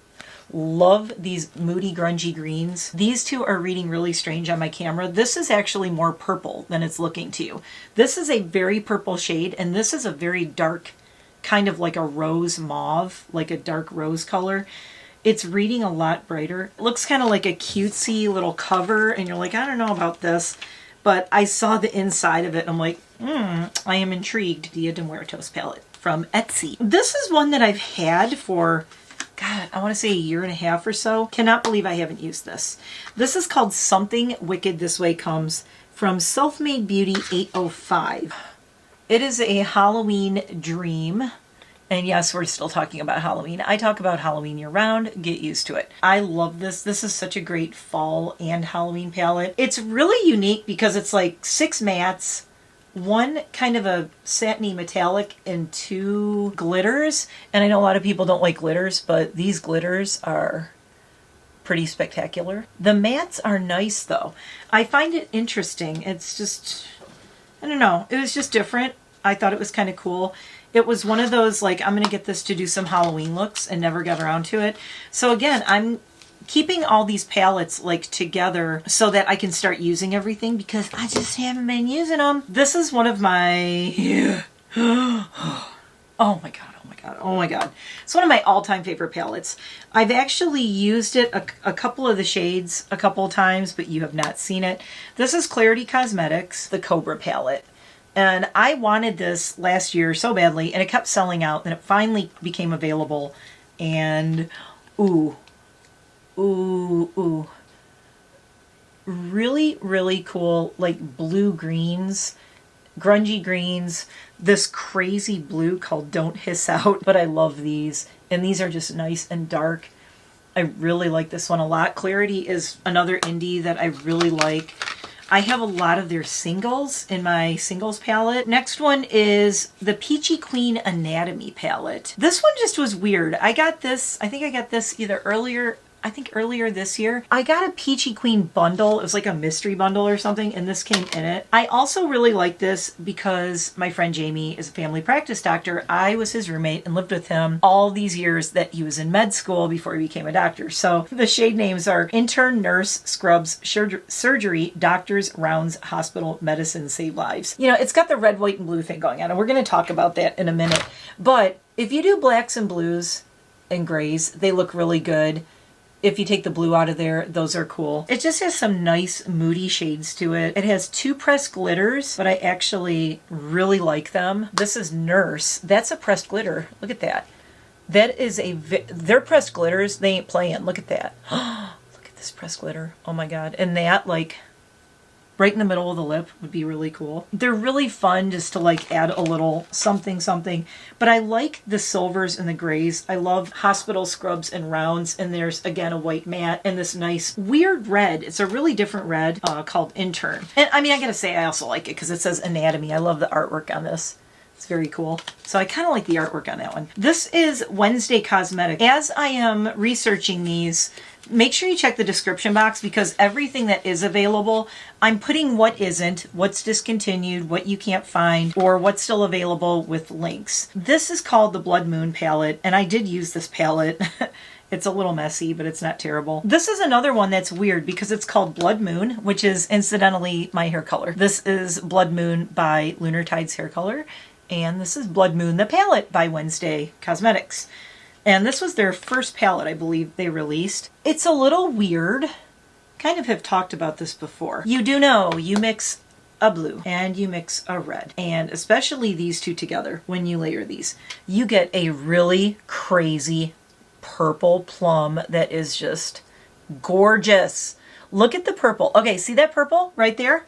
Love these moody grungy greens. These two are reading really strange on my camera. This is actually more purple than it's looking to you. This is a very purple shade, and this is a very dark, kind of like a rose mauve, like a dark rose color. It's reading a lot brighter. It looks kind of like a cutesy little cover, and you're like, I don't know about this. But I saw the inside of it, and I'm like, I am intrigued. Dia de Muertos palette from Etsy. This is one that I've had for, God, I want to say a year and a half or so. Cannot believe I haven't used this. This is called Something Wicked This Way Comes from Self-Made Beauty 805. It is a Halloween dream. And yes, we're still talking about Halloween. I talk about Halloween year round. Get used to it. I love this. This is such a great fall and Halloween palette. It's really unique because it's like 6 mattes, one kind of a satiny metallic, and 2 glitters. And I know a lot of people don't like glitters, but these glitters are pretty spectacular. The mattes are nice though. I find it interesting. It's just, I don't know. It was just different. I thought it was kind of cool. It was one of those, like, I'm going to get this to do some Halloween looks and never got around to it. So again, I'm keeping all these palettes like together so that I can start using everything because I just haven't been using them. This is one of my, oh my God, oh my God, oh my God. It's one of my all-time favorite palettes. I've actually used it, a couple of the shades a couple of times, but you have not seen it. This is Clarity Cosmetics, the Cobra palette. And I wanted this last year so badly, and it kept selling out, and it finally became available. And, ooh. Really, really cool, like blue greens, grungy greens, this crazy blue called Don't Hiss Out. But I love these, and these are just nice and dark. I really like this one a lot. Clarity is another indie that I really like. I have a lot of their singles in my singles palette. Next one is the Peachy Queen Anatomy palette. This one just was weird. I got this, I think I got this either earlier this year. I got a Peachy Queen bundle. It was like a mystery bundle or something, and this came in it. I also really like this because my friend Jamie is a family practice doctor. I was his roommate and lived with him all these years that he was in med school before he became a doctor. So the shade names are Intern, Nurse, Scrubs, Surgery, Doctors, Rounds, Hospital, Medicine, Save Lives. You know, it's got the red, white, and blue thing going on, and we're going to talk about that in a minute. But if you do blacks and blues and grays, they look really good. If you take the blue out of there, those are cool. It just has some nice moody shades to it. It has 2 pressed glitters, but I actually really like them. This is Nurse. That's a pressed glitter. Look at that. That is they're pressed glitters. They ain't playing. Look at that. Look at this pressed glitter. Oh my God. And that, like, right in the middle of the lip would be really cool. They're really fun just to like add a little something. But I like the silvers and the grays. I love Hospital, Scrubs, and Rounds. And there's, again, a white matte and this nice weird red. It's a really different red called Intern. And I mean, I gotta say, I also like it because it says Anatomy. I love the artwork on this. It's very cool. So I kind of like the artwork on that one. This is Wednesday Cosmetics. As I am researching these, make sure you check the description box because everything that is available, I'm putting what isn't, what's discontinued, what you can't find, or what's still available with links. This is called the Blood Moon palette, and I did use this palette. It's a little messy, but it's not terrible. This is another one that's weird because it's called Blood Moon, which is incidentally my hair color. This is Blood Moon by Lunar Tide's hair color. And this is Blood Moon, the palette by Wednesday Cosmetics. And this was their first palette, I believe, they released. It's a little weird. Kind of have talked about this before. You do know you mix a blue and you mix a red. And especially these two together, when you layer these, you get a really crazy purple plum that is just gorgeous. Look at the purple. Okay, see that purple right there?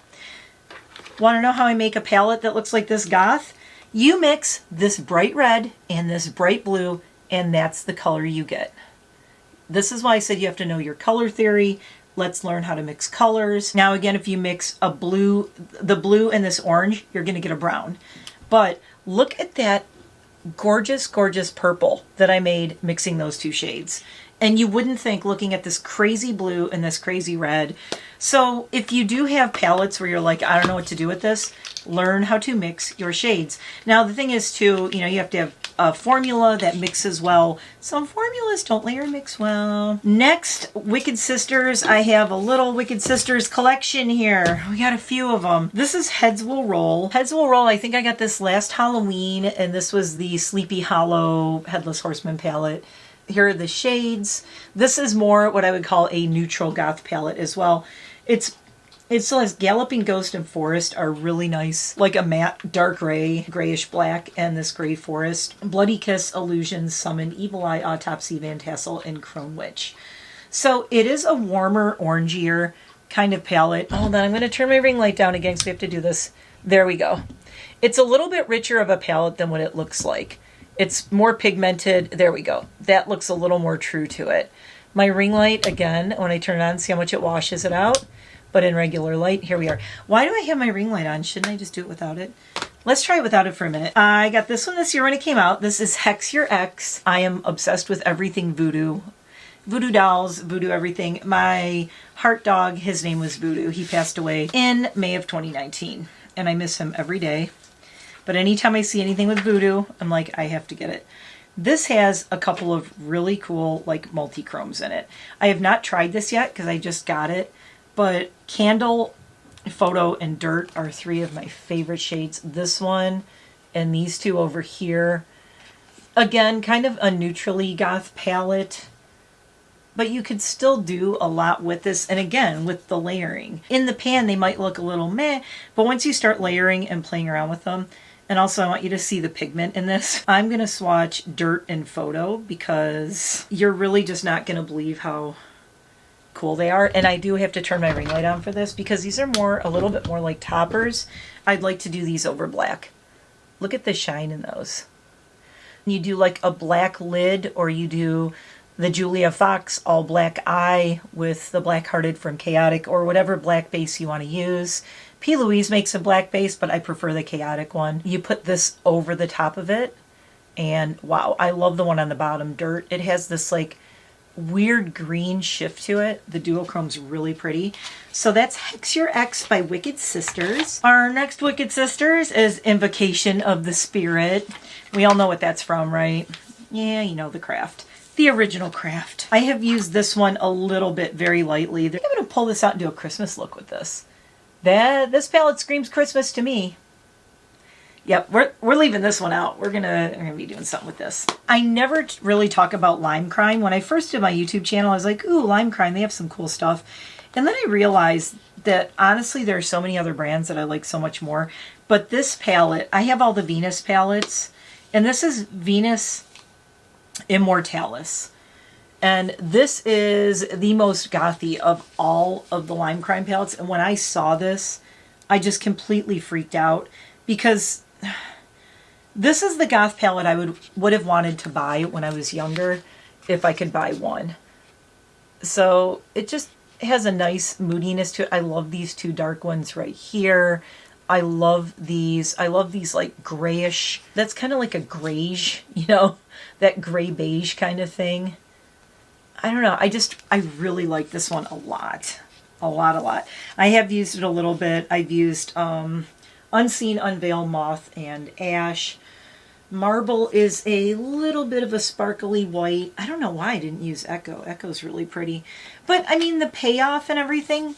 Want to know how I make a palette that looks like this goth? You mix this bright red and this bright blue, and that's the color you get. This is why I said you have to know your color theory. Let's learn how to mix colors. Now again, if you mix a blue, the blue and this orange, you're gonna get a brown. But look at that gorgeous, gorgeous purple that I made mixing those two shades. And you wouldn't think, looking at this crazy blue and this crazy red. So if you do have palettes where you're like, I don't know what to do with this, learn how to mix your shades. Now the thing is too, you know, you have to have a formula that mixes well. Some formulas don't layer mix well. Next, Wicked Sisters. I have a little Wicked Sisters collection here. We got a few of them. This is Heads Will Roll. Heads Will Roll, I think I got this last Halloween, and this was the Sleepy Hollow Headless Horseman palette. Here are the shades. This is more what I would call a neutral goth palette as well. It still has Galloping Ghost and Forest are really nice. Like a matte dark gray, grayish black, and this gray forest. Bloody Kiss, Illusions, Summon, Evil Eye, Autopsy, Van Tassel, and Crone Witch. So it is a warmer, orangier kind of palette. Hold on, I'm going to turn my ring light down again because we have to do this. There we go. It's a little bit richer of a palette than what it looks like. It's more pigmented. There we go. That looks a little more true to it. My ring light, again, when I turn it on, see how much it washes it out. But in regular light, here we are. Why do I have my ring light on? Shouldn't I just do it without it? Let's try it without it for a minute. I got this one this year when it came out. This is Hex Your Ex. I am obsessed with everything voodoo. Voodoo dolls, voodoo everything. My heart dog, his name was Voodoo. He passed away in May of 2019. And I miss him every day. But anytime I see anything with voodoo, I'm like, I have to get it. This has a couple of really cool, like, multi-chromes in it. I have not tried this yet because I just got it. But Candle, Photo, and Dirt are three of my favorite shades. This one and these two over here. Again, kind of a neutrally goth palette. But you could still do a lot with this. And again, with the layering. In the pan, they might look a little meh. But once you start layering and playing around with them, and also I want you to see the pigment in this. I'm going to swatch Dirt and Photo because you're really just not going to believe how cool they are. And I do have to turn my ring light on for this because these are a little bit more like toppers. I'd like to do these over black. Look at the shine in those. You do like a black lid, or you do the Julia Fox all black eye with the Black Hearted from Chaotic, or whatever black base you want to use. P. Louise makes a black base, but I prefer the Chaotic one. You put this over the top of it, and wow, I love the one on the bottom, Dirt. It has this like weird green shift to it. The duochrome's really pretty. So that's Hex Your Ex by Wicked Sisters. Our next Wicked Sisters is Invocation of the Spirit. We all know what that's from, right? Yeah, you know, the craft. The original craft. I have used this one a little bit, very lightly. I'm going to pull this out and do a Christmas look with this. This palette screams Christmas to me. Yep, we're leaving this one out. We're gonna be doing something with this. I never really talk about Lime Crime. When I first did my YouTube channel, I was like, ooh, Lime Crime, they have some cool stuff. And then I realized that honestly, there are so many other brands that I like so much more. But this palette, I have all the Venus palettes, and this is Venus Immortalis. And this is the most gothy of all of the Lime Crime palettes. And when I saw this, I just completely freaked out because this is the goth palette I would have wanted to buy when I was younger if I could buy one. So it just has a nice moodiness to it. I love these two dark ones right here. I love these. I love these like grayish. That's kind of like a grayish, you know, that gray beige kind of thing. I don't know. I really like this one a lot. A lot. I have used it a little bit. I've used Unseen, Unveil, Moth, and Ash. Marble is a little bit of a sparkly white. I don't know why I didn't use Echo. Echo's really pretty. But, I mean, the payoff and everything,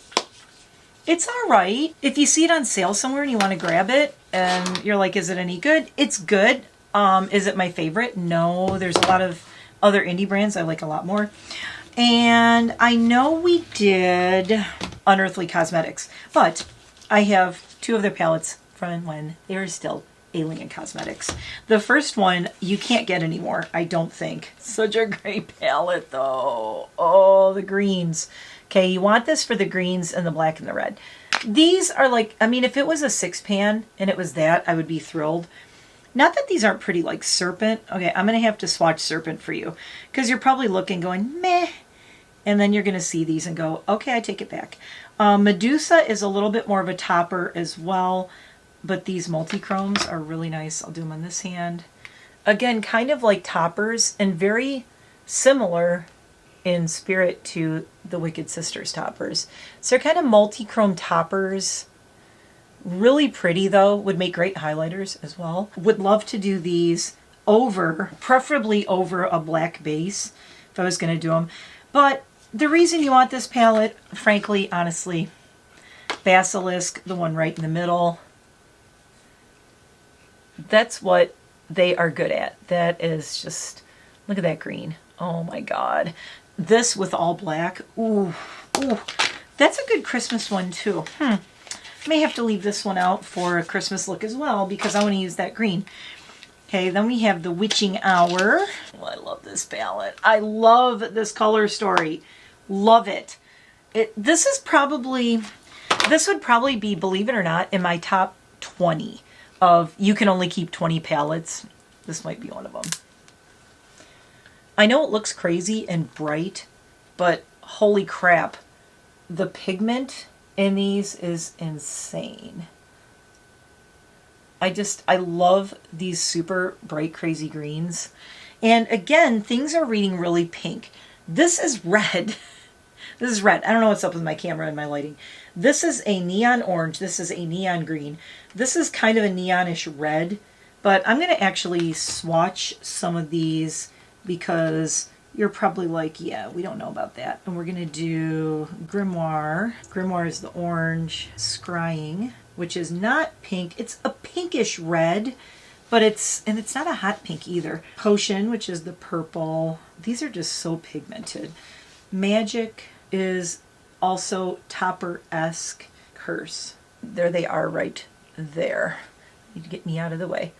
it's all right. If you see it on sale somewhere and you want to grab it and you're like, is it any good? It's good. Is it my favorite? No. There's a lot of other indie brands I like a lot more. And I know we did Unearthly Cosmetics, but I have two of their palettes from when they were still Alien Cosmetics. The first one you can't get anymore, I don't think. Such a great palette though. Oh, the greens. Okay, you want this for the greens and the black and the red. These are like, I mean, if it was a 6-pan and it was that, I would be thrilled. Not that these aren't pretty, like Serpent. Okay, I'm going to have to swatch Serpent for you. Because you're probably looking going, meh. And then you're going to see these and go, okay, I take it back. Medusa is a little bit more of a topper as well, but these multi-chromes are really nice. I'll do them on this hand. Again, kind of like toppers and very similar in spirit to the Wicked Sisters toppers. So they're kind of multi-chrome toppers. Really pretty though, would make great highlighters as well. Would love to do these over, preferably over a black base if I was going to do them. But the reason you want this palette, frankly, honestly, Basilisk, the one right in the middle, that's what they are good at. That is just, look at that green. Oh my God. This with all black. Ooh, ooh. That's a good Christmas one too. May have to leave this one out for a Christmas look as well because I want to use that green. Okay, then we have the Witching Hour. Oh, I love this palette. I love this color story. Love it. This would probably be, believe it or not, in my top 20 of you can only keep 20 palettes. This might be one of them. I know it looks crazy and bright, but holy crap. The pigment in these is insane. I love these super bright, crazy greens. And again, things are reading really pink. This is red. This is red. I don't know what's up with my camera and my lighting. This is a neon orange. This is a neon green. This is kind of a neonish red. But I'm going to actually swatch some of these because you're probably like, yeah, we don't know about that. And we're going to do Grimoire. Grimoire is the orange. Scrying, which is not pink. It's a pinkish red, but it's not a hot pink either. Potion, which is the purple. These are just so pigmented. Magic is also topper-esque. Curse. There they are right there. Need to get me out of the way.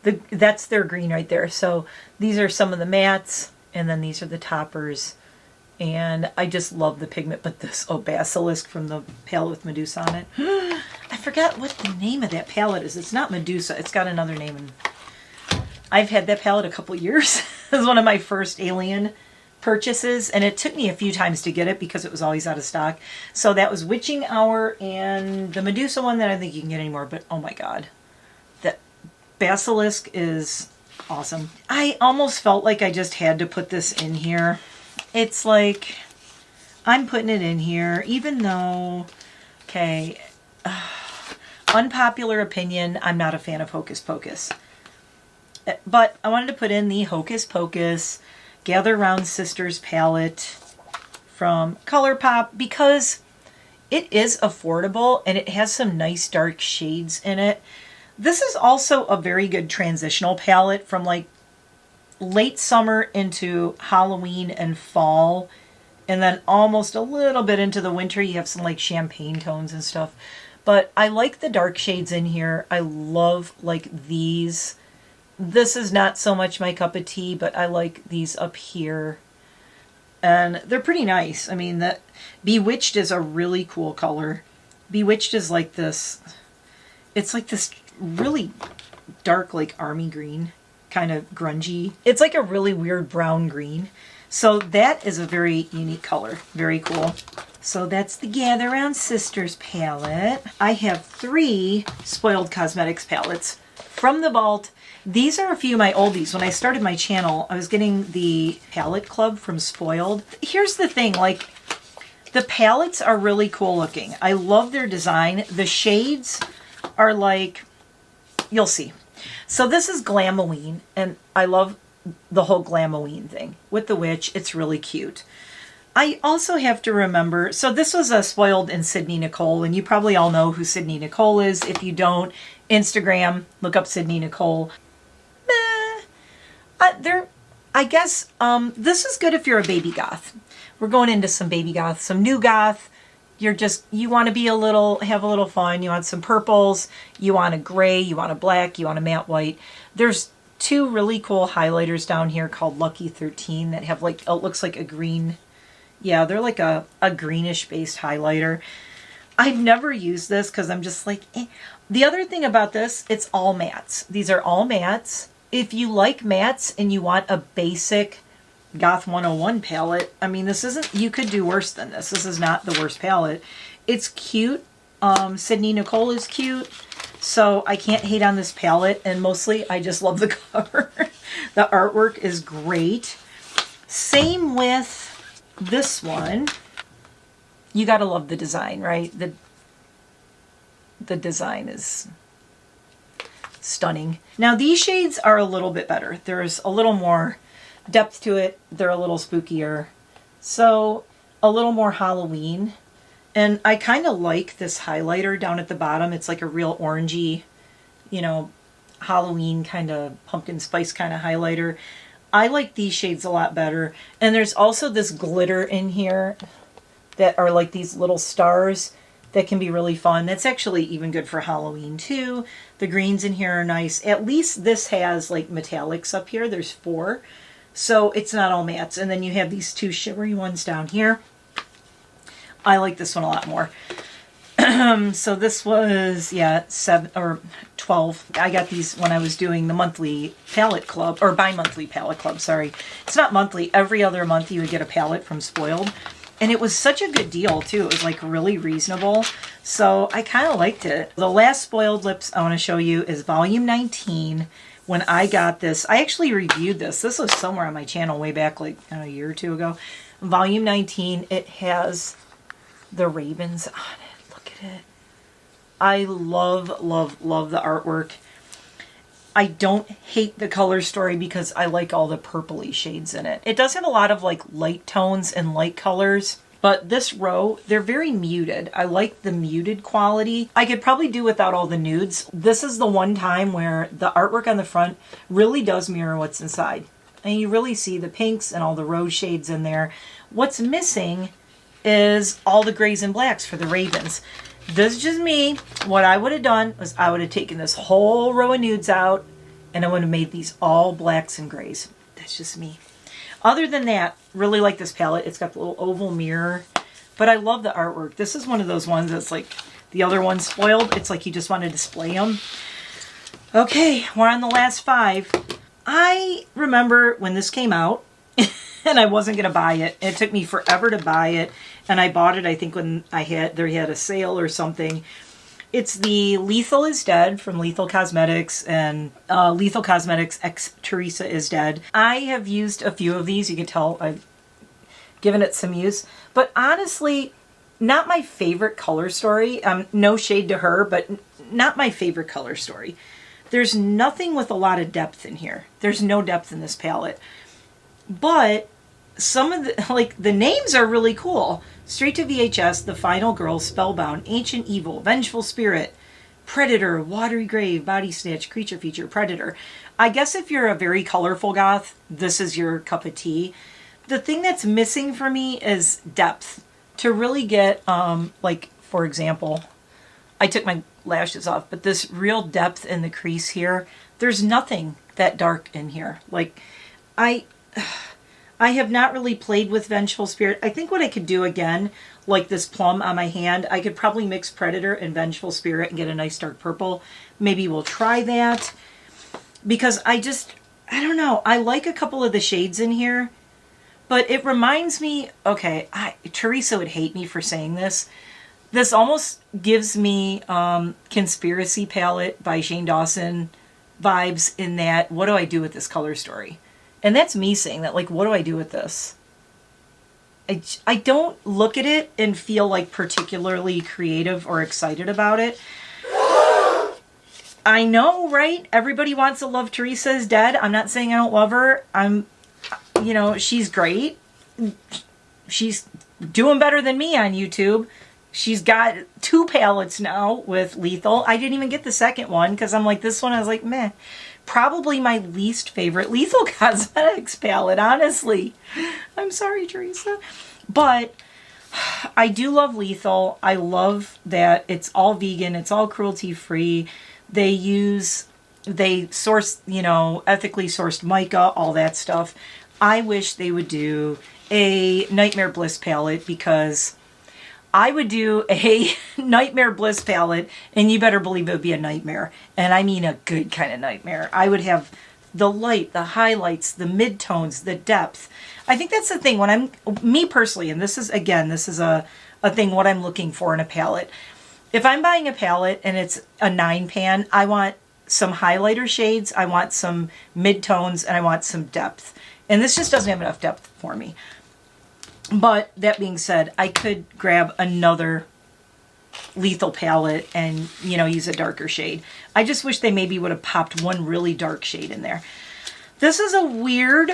That's their green right there. So these are some of the mattes, and then these are the toppers. And I just love the pigment. But this, Basilisk from the palette with Medusa on it. I forgot what the name of that palette is. It's not Medusa. It's got another name. And I've had that palette a couple years. It was one of my first Alien purchases, and it took me a few times to get it because it was always out of stock. So that was Witching Hour and the Medusa one that I don't think you can get anymore. But oh my God, that Basilisk is awesome. I almost felt like I just had to put this in here. It's like I'm putting it in here, even though, okay, unpopular opinion, I'm not a fan of Hocus Pocus. But I wanted to put in the Hocus Pocus Gather Round Sisters palette from ColourPop because it is affordable and it has some nice dark shades in it. This is also a very good transitional palette from like late summer into Halloween and fall, and then almost a little bit into the winter. You have some like champagne tones and stuff. But I like the dark shades in here. I love like these. This is not so much my cup of tea, but I like these up here. And they're pretty nice. I mean, that Bewitched is a really cool color. Bewitched is like this, it's like this really dark, like army green, kind of grungy. It's like a really weird brown green. So that is a very unique color. Very cool. So that's the Gather Round Sisters palette. I have 3 Spoiled Cosmetics palettes from the vault. These are a few of my oldies. When I started my channel, I was getting the palette club from Spoiled. Here's the thing, like, the palettes are really cool looking. I love their design. The shades are like, you'll see. So this is Glamoween, and I love the whole Glamoween thing with the witch. It's really cute. I also have to remember, so this was a Spoiled in Sydney Nicole, and you probably all know who Sydney Nicole is. If you don't, Instagram, look up Sydney Nicole. I guess this is good if you're a baby goth. We're going into some baby goth, some new goth. You want to be have a little fun. You want some purples, you want a gray, you want a black, you want a matte white. There's 2 really cool highlighters down here called Lucky 13 that have like, it looks like a green. Yeah, they're like a greenish based highlighter. I've never used this because I'm just like, eh. The other thing about this, it's all mattes. These are all mattes. If you like mattes and you want a basic Goth 101 palette. I mean, this isn't, you could do worse than this. This is not the worst palette. It's cute. Sydney Nicole is cute. So I can't hate on this palette. And mostly I just love the cover. The artwork is great. Same with this one. You gotta love the design, right? The design is stunning. Now these shades are a little bit better. There's a little more depth to it. They're a little spookier. So a little more Halloween. And I kind of like this highlighter down at the bottom. It's like a real orangey, you know, Halloween kind of pumpkin spice kind of highlighter. I like these shades a lot better. And there's also this glitter in here that are like these little stars that can be really fun. That's actually even good for Halloween too. The greens in here are nice. At least this has like metallics up here. There's 4. So it's not all mattes. And then you have these 2 shimmery ones down here. I like this one a lot more. So this was, yeah, 7 or 12. I got these when I was doing the monthly palette club, or bi-monthly palette club, sorry. It's not monthly. Every other month you would get a palette from Spoiled. And it was such a good deal too. It was like really reasonable. So I kind of liked it. The last Spoiled lips I want to show you is volume 19. When I got this, I actually reviewed this. This was somewhere on my channel way back like a year or 2 ago. Volume 19, it has the ravens on it. Look at it. I love, love, love the artwork. I don't hate the color story because I like all the purpley shades in it. It does have a lot of like light tones and light colors, but this row, they're very muted. I like the muted quality. I could probably do without all the nudes. This is the one time where the artwork on the front really does mirror what's inside. And you really see the pinks and all the rose shades in there. What's missing is all the grays and blacks for the ravens. This is just me. What I would have done was I would have taken this whole row of nudes out and I would have made these all blacks and grays. That's just me. Other than that, really like this palette. It's got the little oval mirror, but I love the artwork. This is one of those ones that's like the other one's Spoiled. It's like you just want to display them. Okay, we're on the last 5. I remember when this came out and I wasn't going to buy it. It took me forever to buy it. And I bought it, I think, when they had a sale or something. It's the Lethal is Dead from Lethal Cosmetics and Lethal Cosmetics X Teresa is Dead. I have used a few of these. You can tell I've given it some use. But honestly, not my favorite color story. No shade to her, but not my favorite color story. There's nothing with a lot of depth in here. There's no depth in this palette. But some of the, like, the names are really cool. Straight to VHS, The Final Girl, Spellbound, Ancient Evil, Vengeful Spirit, Predator, Watery Grave, Body Snatch, Creature Feature, Predator. I guess if you're a very colorful goth, this is your cup of tea. The thing that's missing for me is depth. To really get, like, for example, I took my lashes off, but this real depth in the crease here, there's nothing that dark in here. Like, I have not really played with Vengeful Spirit. I think what I could do again, like this plum on my hand, I could probably mix Predator and Vengeful Spirit and get a nice dark purple. Maybe we'll try that. Because I don't know. I like a couple of the shades in here. But it reminds me, okay, Teresa would hate me for saying this. This almost gives me Conspiracy Palette by Shane Dawson vibes in that, what do I do with this color story? And that's me saying that, like, what do I do with this? I don't look at it and feel like particularly creative or excited about it. I know, right? Everybody wants to love Teresa is Dead. I'm not saying I don't love her. You know, she's great. She's doing better than me on YouTube. She's got 2 palettes now with Lethal. I didn't even get the second one because I'm like, this one I was like, meh. Probably my least favorite Lethal Cosmetics palette, honestly. I'm sorry, Teresa. But I do love Lethal. I love that it's all vegan. It's all cruelty-free. They source, you know, ethically sourced mica, all that stuff. I wish they would do a Nightmare Bliss palette because I would do a Nightmare Bliss palette, and you better believe it would be a nightmare. And I mean a good kind of nightmare. I would have the light, the highlights, the midtones, the depth. I think that's the thing when me personally, and this is a thing what I'm looking for in a palette. If I'm buying a palette and it's a 9-pan, I want some highlighter shades, I want some midtones, and I want some depth. And this just doesn't have enough depth for me. But that being said, I could grab another Lethal palette and, you know, use a darker shade. I just wish they maybe would have popped one really dark shade in there. This is a weird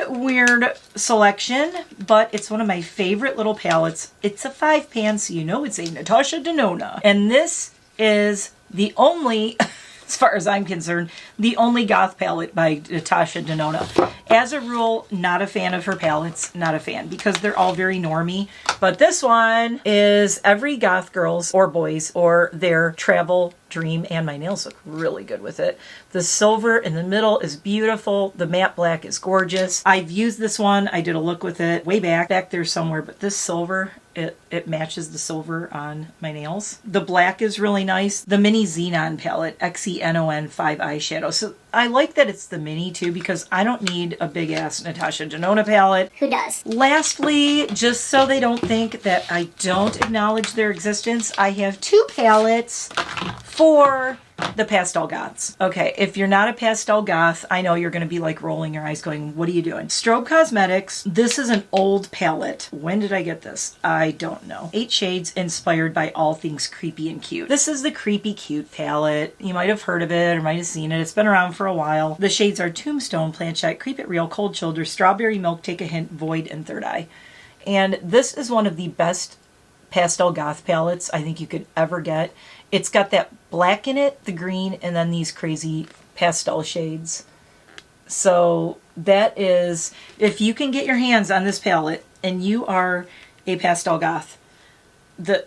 selection, but it's one of my favorite little palettes. It's a 5-pan, so you know it's a Natasha Denona. And this is the only, as far as I'm concerned, the only goth palette by Natasha Denona. As a rule, not a fan of her palettes, not a fan, because they're all very normie. But this one is every goth girl's or boy's or their travel dream, and my nails look really good with it. The silver in the middle is beautiful. The matte black is gorgeous. I've used this one. I did a look with it way back there somewhere, but this silver, it matches the silver on my nails. The black is really nice. The mini Xenon palette, Xenon 5 eyeshadow. So I like that it's the mini too, because I don't need a big ass Natasha Denona palette. Who does? Lastly, just so they don't think that I don't acknowledge their existence, I have 2 palettes for the pastel goths. Okay, if you're not a pastel goth, I know you're going to be like rolling your eyes going, what are you doing? Strobe Cosmetics. This is an old palette. When did I get this? I don't know. 8 shades inspired by all things creepy and cute. This is the Creepy Cute palette. You might have heard of it or might have seen it. It's been around for a while. The shades are Tombstone, Planchette, Creep It Real, Cold Shoulder, Strawberry Milk, Take a Hint, Void, and Third Eye. And this is one of the best pastel goth palettes I think you could ever get. It's got that black in it, the green, and then these crazy pastel shades. So that is, if you can get your hands on this palette and you are a pastel goth,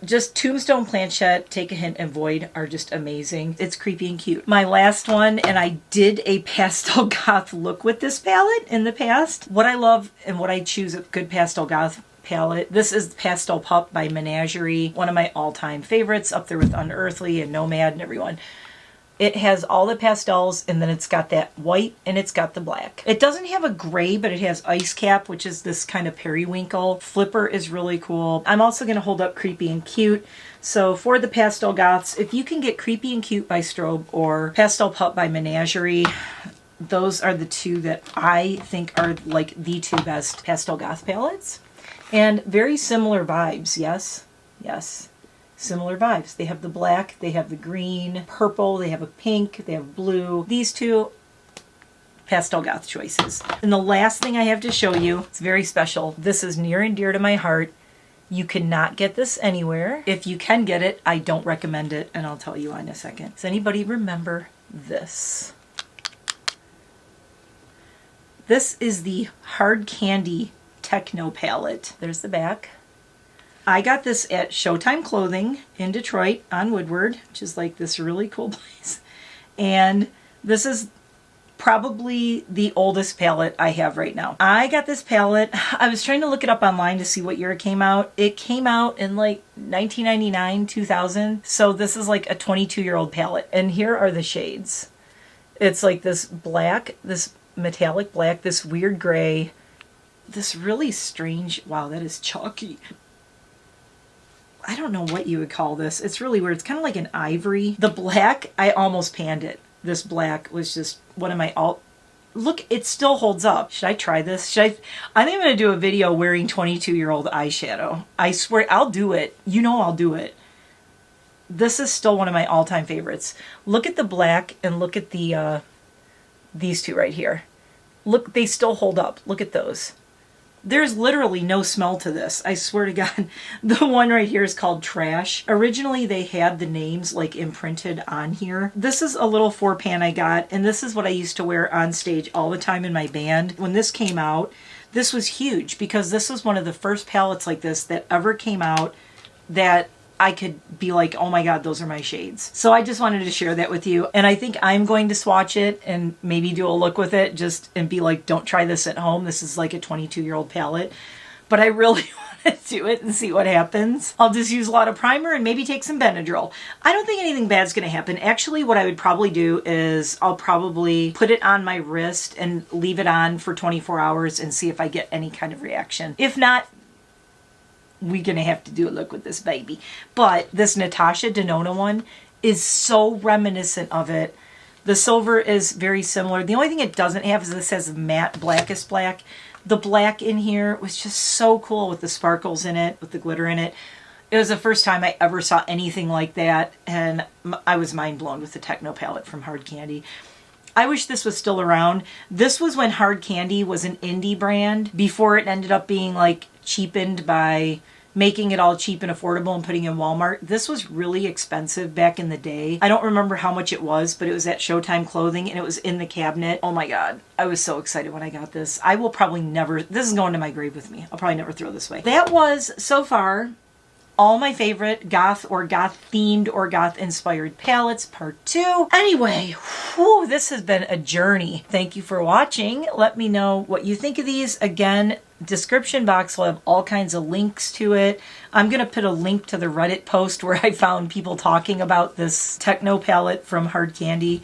just Tombstone, Planchette, Take a Hint, and Void are just amazing. It's creepy and cute. My last one, and I did a pastel goth look with this palette in the past. What I love and what I choose a good pastel goth palette. This is Pastel Pup by Menagerie, one of my all-time favorites, up there with Unearthly and Nomad and everyone. It has all the pastels, and then it's got that white and it's got the black. It doesn't have a gray, but it has Ice Cap, which is this kind of periwinkle. Flipper is really cool. I'm also going to hold up Creepy and Cute. So for the pastel goths, if you can get Creepy and Cute by Strobe or Pastel Pup by Menagerie, those are the 2 that I think are like the 2 best pastel goth palettes. And very similar vibes, yes? Yes. Similar vibes. They have the black, they have the green, purple, they have a pink, they have blue. These 2 pastel goth choices. And the last thing I have to show you, it's very special. This is near and dear to my heart. You cannot get this anywhere. If you can get it, I don't recommend it, and I'll tell you why in a second. Does anybody remember this? This is the Hard Candy Techno palette. There's the back. I got this at Showtime Clothing in Detroit on Woodward, which is like this really cool place. And this is probably the oldest palette I have right now. I got this palette. I was trying to look it up online to see what year it came out. It came out in like 1999, 2000. So this is like a 22-year-old palette. And here are the shades. It's like this black, this metallic black, this weird gray, this really strange, wow, that is chalky. I don't know what you would call this. It's really weird. It's kind of like an ivory. The black, I almost panned it. This black was just one of my look, it still holds up. Should I try this? I think I'm going to do a video wearing 22-year-old eyeshadow. I swear, I'll do it. You know I'll do it. This is still one of my all-time favorites. Look at the black and look at the these 2 right here. Look, they still hold up. Look at those. There's literally no smell to this. I swear to God. The one right here is called Trash. Originally, they had the names like imprinted on here. This is a little 4-pan I got, and this is what I used to wear on stage all the time in my band. When this came out, this was huge because this was one of the first palettes like this that ever came out that I could be like, oh my God, those are my shades. So I just wanted to share that with you. And I think I'm going to swatch it and maybe do a look with it and be like, don't try this at home. This is like a 22-year-old palette. But I really want to do it and see what happens. I'll just use a lot of primer and maybe take some Benadryl. I don't think anything bad's going to happen. Actually, what I would probably do is I'll probably put it on my wrist and leave it on for 24 hours and see if I get any kind of reaction. If not, we're going to have to do a look with this baby. But this Natasha Denona one is so reminiscent of it. The silver is very similar. The only thing it doesn't have is this has matte blackest black. The black in here was just so cool with the sparkles in it, with the glitter in it. It was the first time I ever saw anything like that, and I was mind blown with the Techno palette from Hard Candy. I wish this was still around. This was when Hard Candy was an indie brand, before it ended up being like cheapened by making it all cheap and affordable and putting in Walmart. This was really expensive back in the day. I don't remember how much it was, but it was at Showtime Clothing and it was in the cabinet. Oh my God. I was so excited when I got this. I will probably never, this is going to my grave with me. I'll probably never throw this away. That was, so far, all my favorite goth or goth themed or goth inspired palettes, part 2. Anyway, whew, this has been a journey. Thank you for watching. Let me know what you think of these. Again, description box will have all kinds of links to it. I'm going to put a link to the Reddit post where I found people talking about this Techno palette from Hard Candy.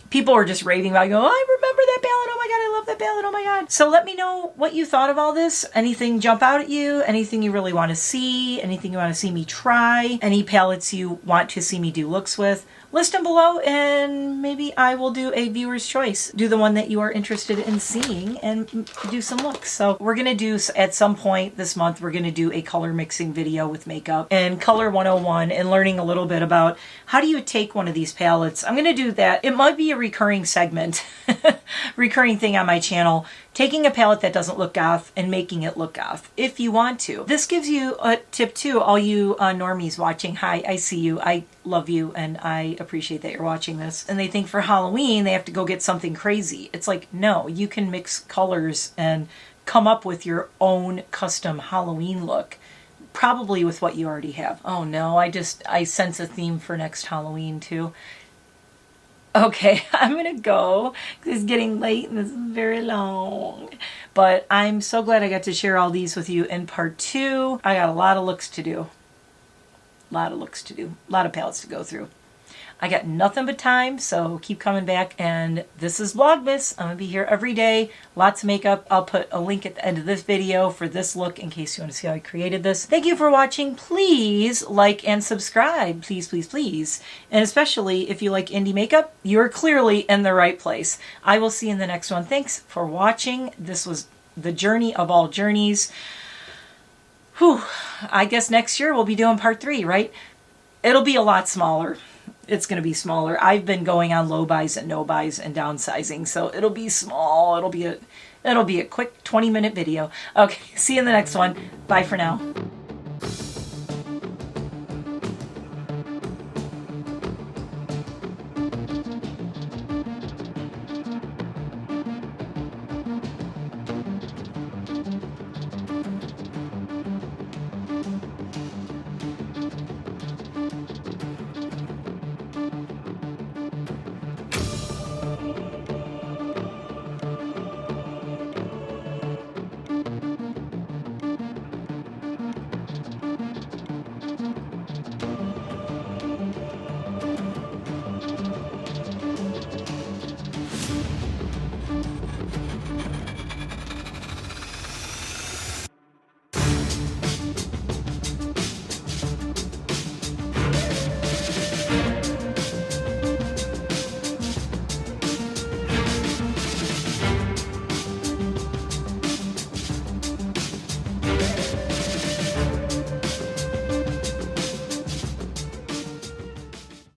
People were just raving about it, going, oh, I remember that palette. Oh my God, I love that palette. Oh my God. So let me know what you thought of all this. Anything jump out at you? Anything you really want to see? Anything you want to see me try? Any palettes you want to see me do looks with? List them below and maybe I will do a viewer's choice. Do the one that you are interested in seeing and do some looks. So we're going to do, at some point this month, we're going to do a color mixing video with makeup and color 101 and learning a little bit about how do you take one of these palettes. I'm going to do that. It might be a recurring segment, recurring thing on my channel, taking a palette that doesn't look goth and making it look goth if you want to. This gives you a tip too, all you normies watching. Hi, I see you. I love you and I appreciate that you're watching this. And they think for Halloween they have to go get something crazy. It's like, no, you can mix colors and come up with your own custom Halloween look. Probably with what you already have. Oh no, I sense a theme for next Halloween too. Okay, I'm gonna go. It's getting late and this is very long. But I'm so glad I got to share all these with you in part 2. I got a lot of looks to do. A lot of looks to do. A lot of palettes to go through. I got nothing but time, so keep coming back. And this is Vlogmas. I'm going to be here every day. Lots of makeup. I'll put a link at the end of this video for this look in case you want to see how I created this. Thank you for watching. Please like and subscribe. Please, please, please. And especially if you like indie makeup, you're clearly in the right place. I will see you in the next one. Thanks for watching. This was the journey of all journeys. Whew. I guess next year we'll be doing part 3, right? It'll be a lot smaller. It's going to be smaller. I've been going on low buys and no buys and downsizing, so it'll be small. It'll be a quick 20-minute video. Okay, see you in the next one. Bye for now.